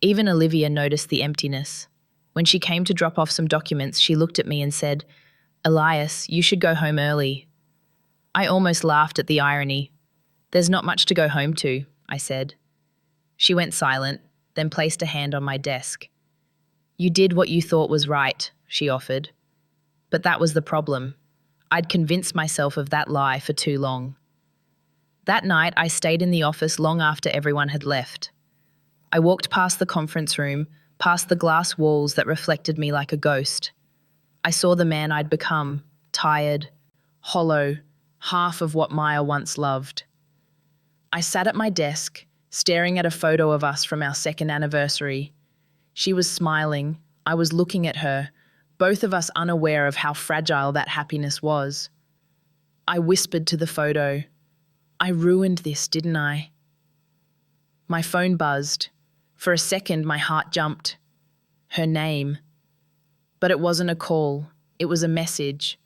Even Olivia noticed the emptiness. When she came to drop off some documents, she looked at me and said, "Elias, you should go home early." I almost laughed at the irony. "There's not much to go home to," I said. She went silent, then placed a hand on my desk. "You did what you thought was right," she offered. But that was the problem. I'd convinced myself of that lie for too long. That night, I stayed in the office long after everyone had left. I walked past the conference room, past the glass walls that reflected me like a ghost. I saw the man I'd become, tired, hollow, half of what Maya once loved. I sat at my desk, staring at a photo of us from our second anniversary. She was smiling. I was looking at her, both of us unaware of how fragile that happiness was. I whispered to the photo, "I ruined this, didn't I?" My phone buzzed. For a second, my heart jumped. Her name. But it wasn't a call. It was a message.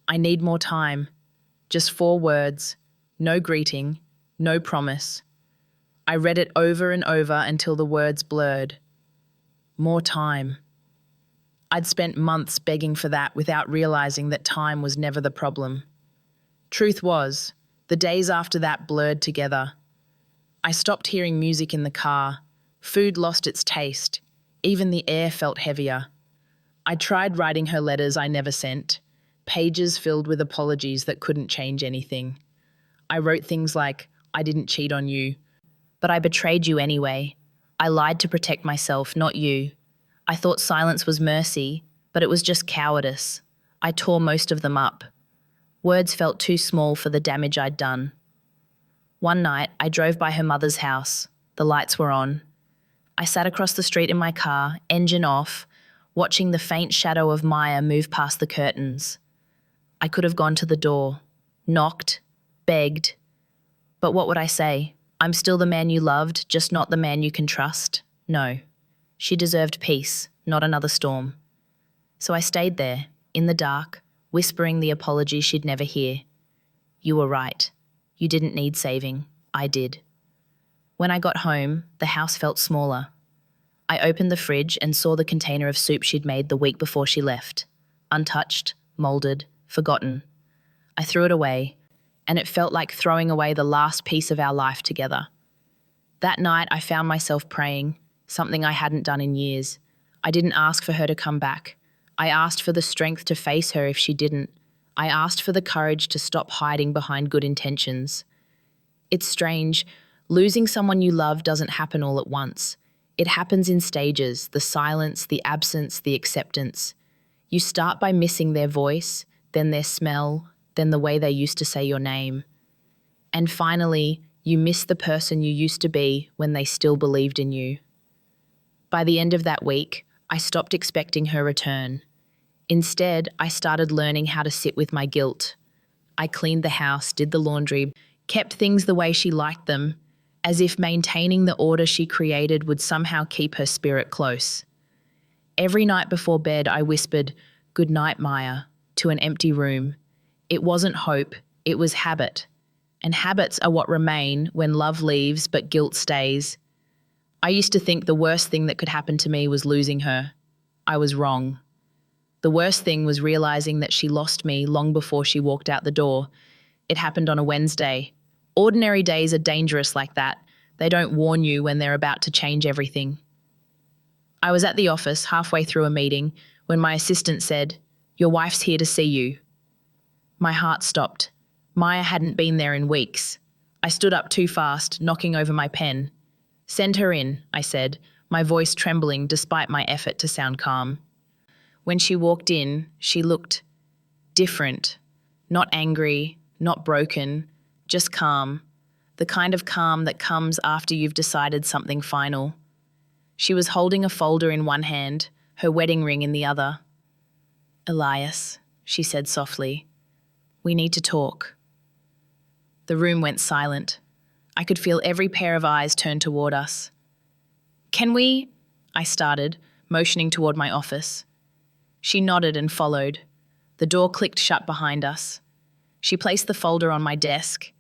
"I need more time." Just 4 words. No greeting. No promise. I read it over and over until the words blurred. More time. I'd spent months begging for that without realizing that time was never the problem. Truth was, the days after that blurred together. I stopped hearing music in the car. Food lost its taste. Even the air felt heavier. I tried writing her letters I never sent, pages filled with apologies that couldn't change anything. I wrote things like, "I didn't cheat on you, but I betrayed you anyway. I lied to protect myself, not you. I thought silence was mercy, but it was just cowardice. I tore most of them up." Words felt too small for the damage I'd done. One night, I drove by her mother's house. The lights were on. I sat across the street in my car, engine off, watching the faint shadow of Maya move past the curtains. I could have gone to the door, knocked, begged. But what would I say? I'm still the man you loved, just not the man you can trust? No. She deserved peace, not another storm. So I stayed there, in the dark, whispering the apology she'd never hear. "You were right. You didn't need saving. I did." When I got home, the house felt smaller. I opened the fridge and saw the container of soup she'd made the week before she left. Untouched, molded, forgotten. I threw it away, and it felt like throwing away the last piece of our life together. That night, I found myself praying, something I hadn't done in years. I didn't ask for her to come back. I asked for the strength to face her if she didn't. I asked for the courage to stop hiding behind good intentions. It's strange. Losing someone you love doesn't happen all at once. It happens in stages, the silence, the absence, the acceptance. You start by missing their voice, then their smell, then the way they used to say your name. And finally, you miss the person you used to be when they still believed in you. By the end of that week, I stopped expecting her return. Instead, I started learning how to sit with my guilt. I cleaned the house, did the laundry, kept things the way she liked them, as if maintaining the order she created would somehow keep her spirit close. Every night before bed, I whispered, "Good night, Maya," to an empty room. It wasn't hope, it was habit. And habits are what remain when love leaves but guilt stays. I used to think the worst thing that could happen to me was losing her. I was wrong. The worst thing was realizing that she lost me long before she walked out the door. It happened on a Wednesday. Ordinary days are dangerous like that. They don't warn you when they're about to change everything. I was at the office halfway through a meeting when my assistant said, "Your wife's here to see you." My heart stopped. Maya hadn't been there in weeks. I stood up too fast, knocking over my pen. "Send her in," I said, my voice trembling despite my effort to sound calm. When she walked in, she looked different. Not angry, not broken, just calm. The kind of calm that comes after you've decided something final. She was holding a folder in one hand, her wedding ring in the other. "Elias," she said softly, "we need to talk." The room went silent. I could feel every pair of eyes turn toward us. "Can we?" I started, motioning toward my office. She nodded and followed. The door clicked shut behind us. She placed the folder on my desk.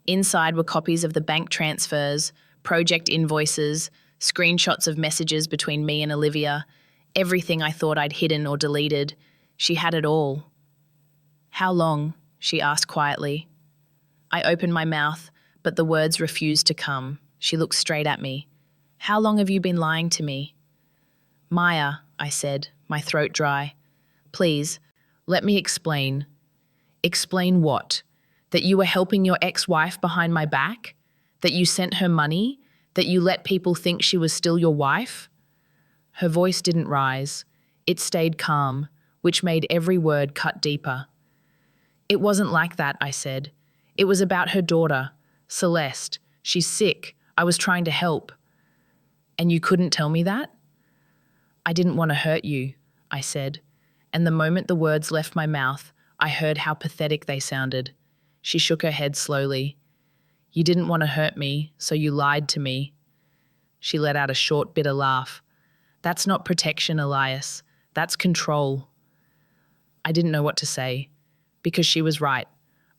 Inside were copies of the bank transfers, project invoices, screenshots of messages between me and Olivia, everything I thought I'd hidden or deleted. She had it all. "How long?" she asked quietly. I opened my mouth, but the words refused to come. She looked straight at me. "How long have you been lying to me?" "Maya," I said, my throat dry. "Please, let me explain." "Explain what? That you were helping your ex-wife behind my back? That you sent her money? That you let people think she was still your wife?" Her voice didn't rise. It stayed calm, which made every word cut deeper. "It wasn't like that," I said. "It was about her daughter, Celeste. She's sick. I was trying to help." "And you couldn't tell me that?" "I didn't want to hurt you," I said. And the moment the words left my mouth, I heard how pathetic they sounded. She shook her head slowly. "You didn't want to hurt me, so you lied to me." She let out a short, bitter laugh. "That's not protection, Elias. That's control." I didn't know what to say, because she was right.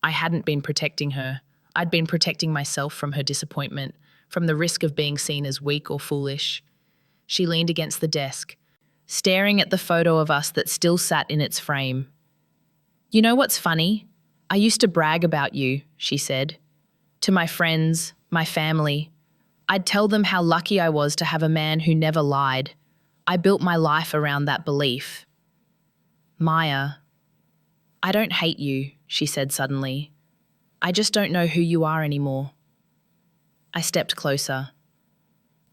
I hadn't been protecting her. I'd been protecting myself from her disappointment, from the risk of being seen as weak or foolish. She leaned against the desk, staring at the photo of us that still sat in its frame. "You know what's funny? I used to brag about you," she said. "To my friends, my family. I'd tell them how lucky I was to have a man who never lied. I built my life around that belief." "Maya, I don't hate you," she said suddenly. "I just don't know who you are anymore." I stepped closer.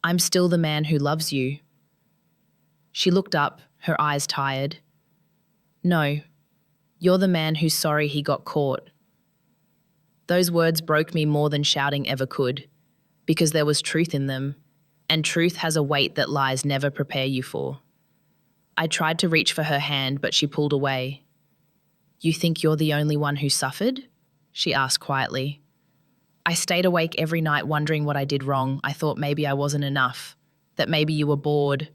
"I'm still the man who loves you." She looked up, her eyes tired. "No, you're the man who's sorry he got caught." Those words broke me more than shouting ever could, because there was truth in them, and truth has a weight that lies never prepare you for. I tried to reach for her hand, but she pulled away. "You think you're the only one who suffered?" she asked quietly. I stayed awake every night wondering what I did wrong. I thought maybe I wasn't enough, that maybe you were bored.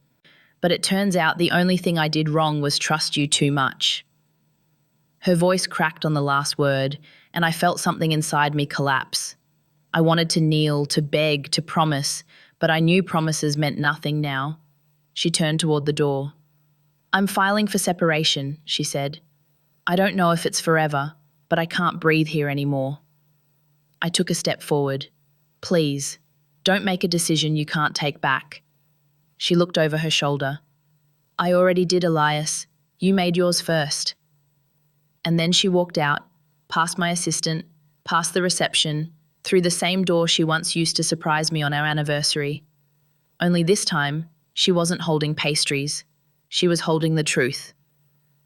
But it turns out the only thing I did wrong was trust you too much. Her voice cracked on the last word, and I felt something inside me collapse. I wanted to kneel, to beg, to promise, but I knew promises meant nothing now. She turned toward the door. "I'm filing for separation," she said. "I don't know if it's forever, but I can't breathe here anymore." I took a step forward. "Please, don't make a decision you can't take back." She looked over her shoulder. "I already did, Elias. You made yours first." And then she walked out, past my assistant, past the reception, through the same door she once used to surprise me on our anniversary. Only this time, she wasn't holding pastries. She was holding the truth.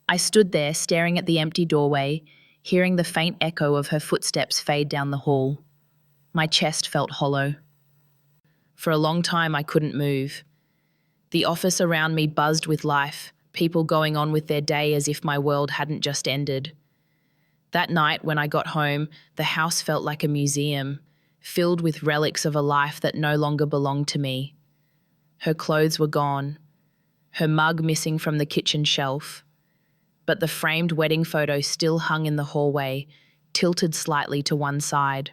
I stood there staring at the empty doorway, hearing the faint echo of her footsteps fade down the hall. My chest felt hollow. For a long time, I couldn't move. The office around me buzzed with life, people going on with their day as if my world hadn't just ended. That night, when I got home, the house felt like a museum, filled with relics of a life that no longer belonged to me. Her clothes were gone, her mug missing from the kitchen shelf, but the framed wedding photo still hung in the hallway, tilted slightly to one side.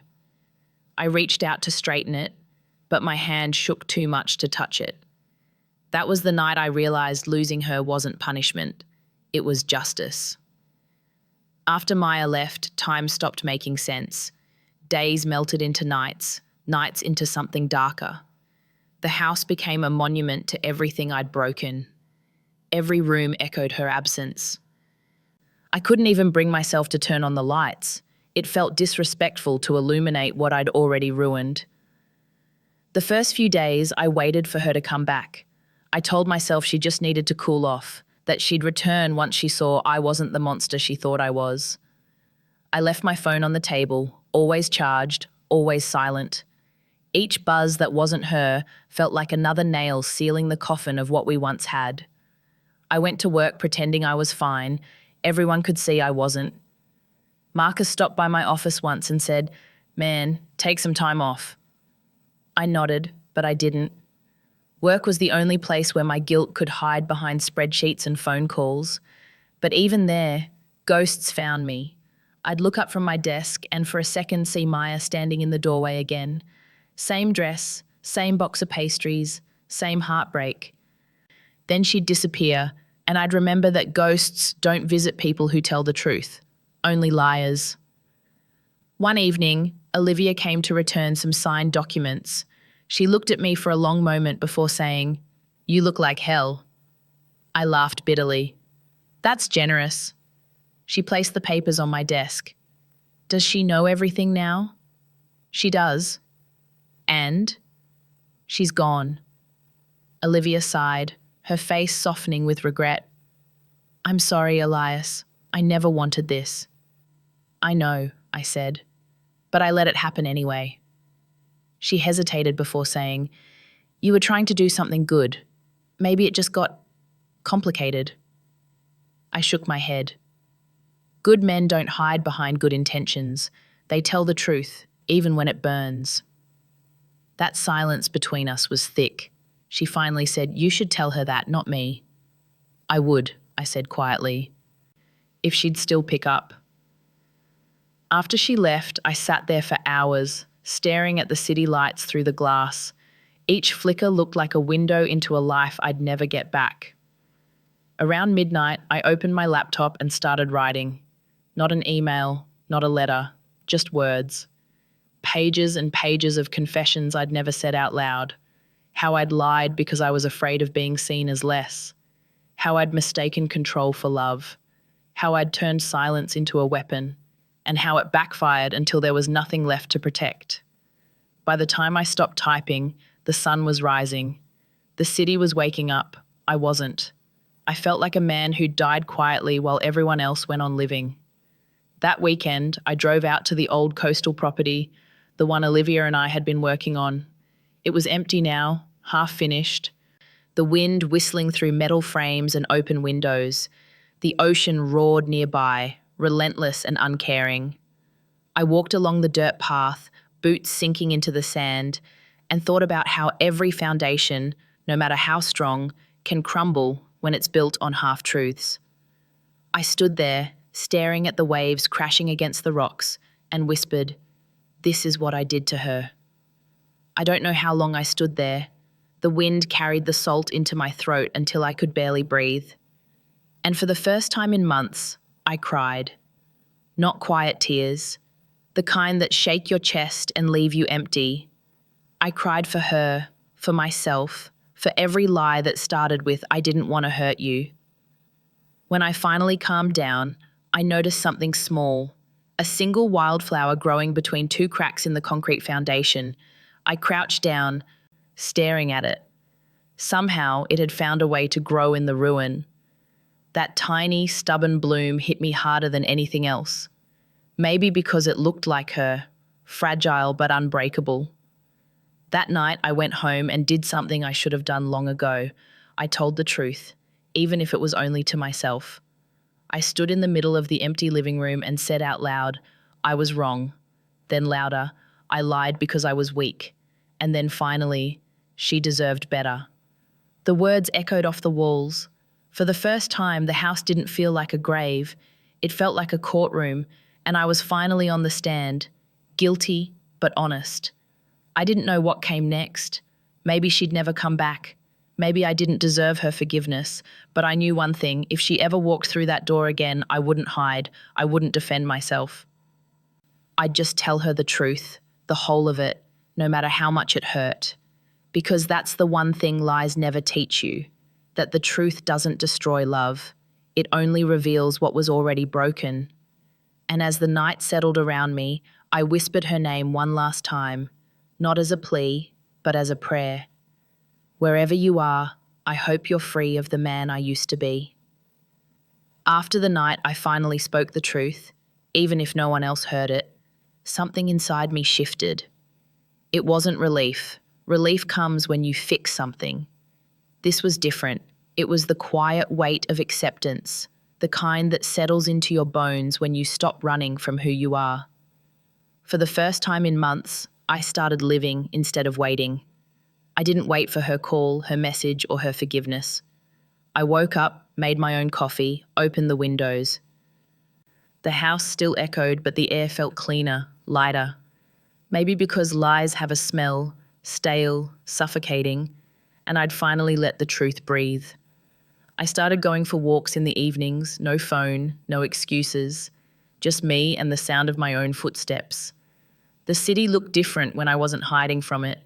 I reached out to straighten it, but my hand shook too much to touch it. That was the night I realized losing her wasn't punishment, it was justice. After Maya left, time stopped making sense. Days melted into nights, nights into something darker. The house became a monument to everything I'd broken. Every room echoed her absence. I couldn't even bring myself to turn on the lights. It felt disrespectful to illuminate what I'd already ruined. The first few days, I waited for her to come back. I told myself she just needed to cool off, that she'd return once she saw I wasn't the monster she thought I was. I left my phone on the table, always charged, always silent. Each buzz that wasn't her felt like another nail sealing the coffin of what we once had. I went to work pretending I was fine. Everyone could see I wasn't. Marcus stopped by my office once and said, "Man, take some time off." I nodded, but I didn't. Work was the only place where my guilt could hide behind spreadsheets and phone calls. But even there, ghosts found me. I'd look up from my desk and for a second see Maya standing in the doorway again. Same dress, same box of pastries, same heartbreak. Then she'd disappear, and I'd remember that ghosts don't visit people who tell the truth, only liars. One evening, Olivia came to return some signed documents. She looked at me for a long moment before saying, "You look like hell." I laughed bitterly. "That's generous." She placed the papers on my desk. "Does she know everything now?" "She does." "And?" "She's gone." Olivia sighed, her face softening with regret. "I'm sorry, Elias. I never wanted this." "I know," I said, "but I let it happen anyway." She hesitated before saying, "You were trying to do something good. Maybe it just got complicated." I shook my head. Good men don't hide behind good intentions. They tell the truth, even when it burns. That silence between us was thick. She finally said, "You should tell her that, not me." "I would," I said quietly, "if she'd still pick up." After she left, I sat there for hours, staring at the city lights through the glass. Each flicker looked like a window into a life I'd never get back. Around midnight, I opened my laptop and started writing. Not an email, not a letter, just words. Pages and pages of confessions I'd never said out loud. How I'd lied because I was afraid of being seen as less. How I'd mistaken control for love. How I'd turned silence into a weapon. And how it backfired until there was nothing left to protect. By the time I stopped typing, the sun was rising. The city was waking up. I wasn't. I felt like a man who died quietly while everyone else went on living. That weekend, I drove out to the old coastal property, the one Olivia and I had been working on. It was empty now, half finished. The wind whistling through metal frames and open windows. The ocean roared nearby, relentless and uncaring. I walked along the dirt path, boots sinking into the sand, and thought about how every foundation, no matter how strong, can crumble when it's built on half-truths. I stood there, staring at the waves crashing against the rocks, and whispered, "This is what I did to her." I don't know how long I stood there. The wind carried the salt into my throat until I could barely breathe. And for the first time in months, I cried. Not quiet tears, the kind that shake your chest and leave you empty. I cried for her, for myself, for every lie that started with, "I didn't want to hurt you." When I finally calmed down, I noticed something small, a single wildflower growing between two cracks in the concrete foundation. I crouched down, staring at it. Somehow, it had found a way to grow in the ruin. That tiny, stubborn bloom hit me harder than anything else. Maybe because it looked like her, fragile but unbreakable. That night, I went home and did something I should have done long ago. I told the truth, even if it was only to myself. I stood in the middle of the empty living room and said out loud, "I was wrong." Then louder, "I lied because I was weak." And then finally, "She deserved better." The words echoed off the walls. For the first time, the house didn't feel like a grave. It felt like a courtroom, and I was finally on the stand, guilty but honest. I didn't know what came next. Maybe she'd never come back. Maybe I didn't deserve her forgiveness, but I knew one thing: if she ever walked through that door again, I wouldn't hide, I wouldn't defend myself. I'd just tell her the truth, the whole of it, no matter how much it hurt. Because that's the one thing lies never teach you, that the truth doesn't destroy love. It only reveals what was already broken. And as the night settled around me, I whispered her name one last time, not as a plea, but as a prayer. Wherever you are, I hope you're free of the man I used to be. After the night I finally spoke the truth, even if no one else heard it, something inside me shifted. It wasn't relief. Relief comes when you fix something. This was different. It was the quiet weight of acceptance, the kind that settles into your bones when you stop running from who you are. For the first time in months, I started living instead of waiting. I didn't wait for her call, her message, or her forgiveness. I woke up, made my own coffee, opened the windows. The house still echoed, but the air felt cleaner, lighter. Maybe because lies have a smell, stale, suffocating, and I'd finally let the truth breathe. I started going for walks in the evenings, no phone, no excuses, just me and the sound of my own footsteps. The city looked different when I wasn't hiding from it.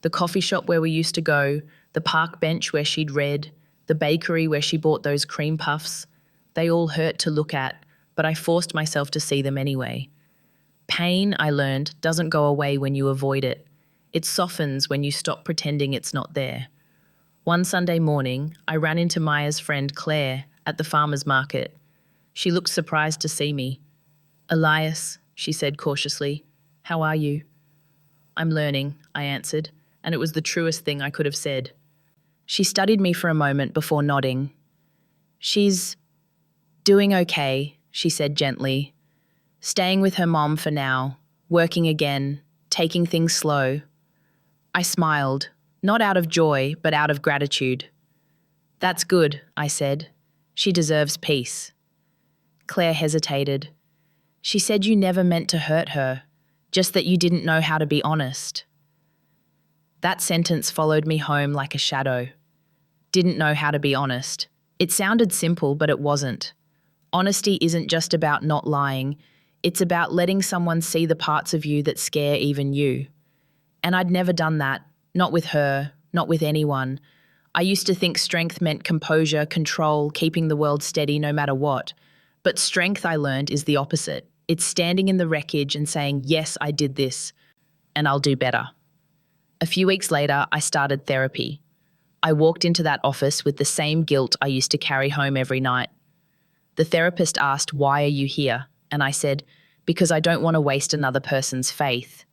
The coffee shop where we used to go, the park bench where she'd read, the bakery where she bought those cream puffs, they all hurt to look at, but I forced myself to see them anyway. Pain, I learned, doesn't go away when you avoid it. It softens when you stop pretending it's not there. One Sunday morning, I ran into Maya's friend Claire at the farmer's market. She looked surprised to see me. "Elias," she said cautiously, "how are you?" "I'm learning," I answered, and it was the truest thing I could have said. She studied me for a moment before nodding. "She's doing okay," she said gently. "Staying with her mom for now, working again, taking things slow." I smiled, not out of joy, but out of gratitude. "That's good," I said. "She deserves peace." Claire hesitated. "She said you never meant to hurt her, just that you didn't know how to be honest." That sentence followed me home like a shadow. Didn't know how to be honest. It sounded simple, but it wasn't. Honesty isn't just about not lying. It's about letting someone see the parts of you that scare even you. And I'd never done that, not with her, not with anyone. I used to think strength meant composure, control, keeping the world steady no matter what. But strength, I learned, is the opposite. It's standing in the wreckage and saying, "Yes, I did this, and I'll do better." A few weeks later, I started therapy. I walked into that office with the same guilt I used to carry home every night. The therapist asked, "Why are you here?" And I said, "Because I don't want to waste another person's faith."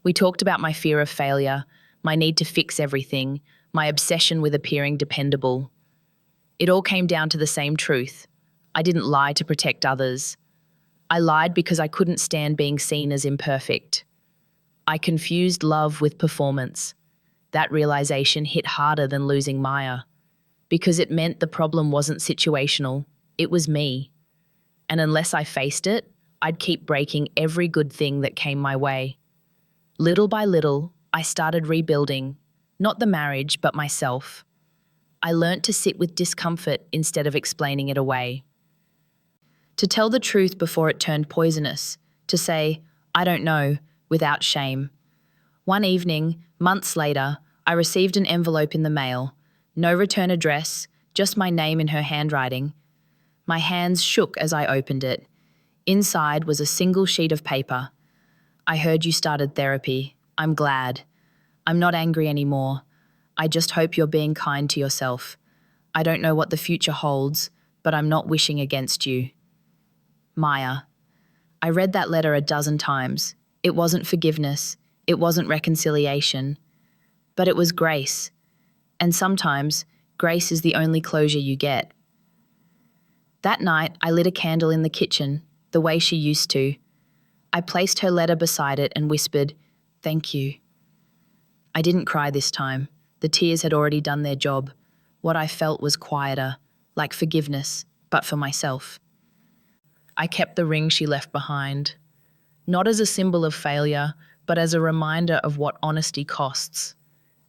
We talked about my fear of failure, my need to fix everything, my obsession with appearing dependable. It all came down to the same truth. I didn't lie to protect others. I lied because I couldn't stand being seen as imperfect. I confused love with performance. That realization hit harder than losing Maya, because it meant the problem wasn't situational, it was me. And unless I faced it, I'd keep breaking every good thing that came my way. Little by little, I started rebuilding, Not the marriage, but myself. I learnt to sit with discomfort instead of explaining it away. To tell the truth before it turned poisonous. To say, I don't know, without shame. One evening, months later, I received an envelope in the mail. No return address, just my name in her handwriting. My hands shook as I opened it. Inside was a single sheet of paper. I heard you started therapy. I'm glad. I'm not angry anymore. I just hope you're being kind to yourself. I don't know what the future holds, but I'm not wishing against you. Maya. I read that letter a dozen times. It wasn't forgiveness. It wasn't reconciliation. But it was grace. And sometimes, grace is the only closure you get. That night, I lit a candle in the kitchen, the way she used to. I placed her letter beside it and whispered, "Thank you." I didn't cry this time. The tears had already done their job. What I felt was quieter, like forgiveness, but for myself. I kept the ring she left behind, not as a symbol of failure, but as a reminder of what honesty costs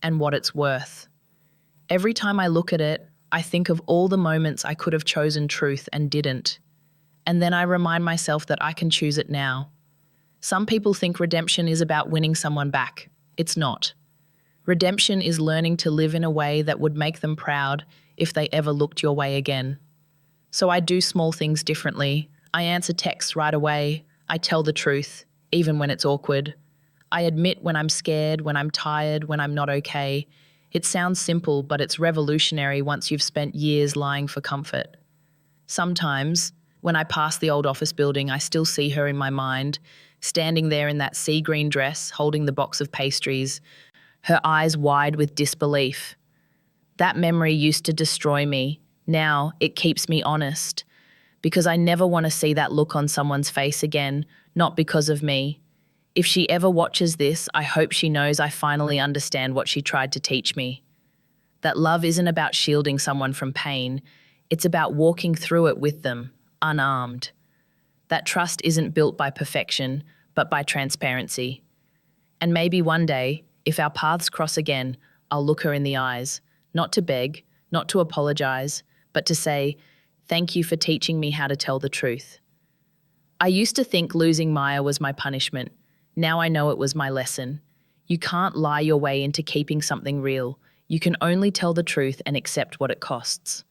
and what it's worth. Every time I look at it, I think of all the moments I could have chosen truth and didn't. And then I remind myself that I can choose it now. Some people think redemption is about winning someone back. It's not. Redemption is learning to live in a way that would make them proud if they ever looked your way again. So I do small things differently. I answer texts right away. I tell the truth, even when it's awkward. I admit when I'm scared, when I'm tired, when I'm not okay. It sounds simple, but it's revolutionary once you've spent years lying for comfort. Sometimes, when I pass the old office building, I still see her in my mind, standing there in that sea green dress, holding the box of pastries, her eyes wide with disbelief. That memory used to destroy me. Now it keeps me honest, because I never want to see that look on someone's face again, not because of me. If she ever watches this, I hope she knows I finally understand what she tried to teach me. That love isn't about shielding someone from pain. It's about walking through it with them, unarmed. That trust isn't built by perfection, but by transparency. And maybe one day, if our paths cross again, I'll look her in the eyes, not to beg, not to apologize, but to say, "Thank you for teaching me how to tell the truth." I used to think losing Maya was my punishment. Now I know it was my lesson. You can't lie your way into keeping something real. You can only tell the truth and accept what it costs.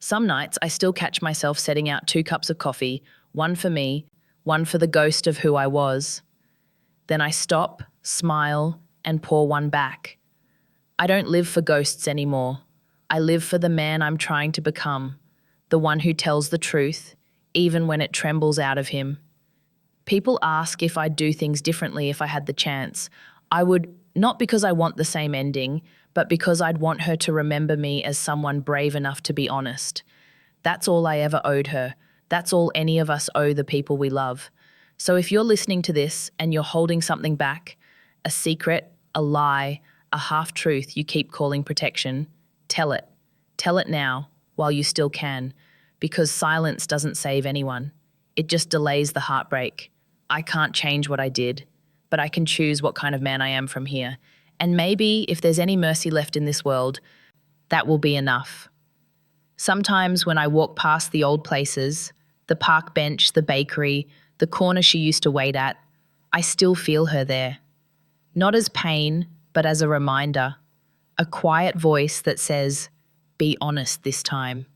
Some nights I still catch myself setting out 2 cups of coffee, one for me, one for the ghost of who I was. Then I stop, smile, and pour one back. I don't live for ghosts anymore. I live for the man I'm trying to become, the one who tells the truth, even when it trembles out of him. People ask if I'd do things differently if I had the chance. I would, not because I want the same ending, but because I'd want her to remember me as someone brave enough to be honest. That's all I ever owed her. That's all any of us owe the people we love. So if you're listening to this and you're holding something back, a secret, a lie, a half-truth you keep calling protection, tell it. Tell it now, while you still can, because silence doesn't save anyone. It just delays the heartbreak. I can't change what I did, but I can choose what kind of man I am from here. And maybe, if there's any mercy left in this world, that will be enough. Sometimes when I walk past the old places, the park bench, the bakery, the corner she used to wait at, I still feel her there. Not as pain, but as a reminder. A quiet voice that says, "Be honest this time."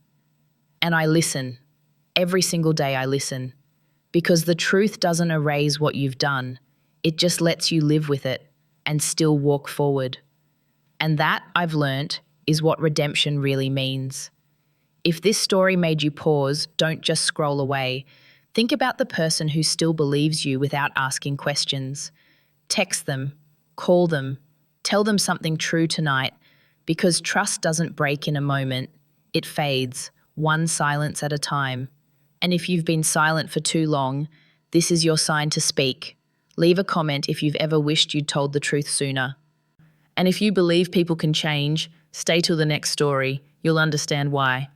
And I listen. Every single day I listen. Because the truth doesn't erase what you've done. It just lets you live with it and still walk forward. And that, I've learnt, is what redemption really means. If this story made you pause, don't just scroll away. Think about the person who still believes you without asking questions. Text them, call them, tell them something true tonight, because trust doesn't break in a moment. It fades, one silence at a time. And if you've been silent for too long, this is your sign to speak. Leave a comment if you've ever wished you'd told the truth sooner. And if you believe people can change, stay till the next story. You'll understand why.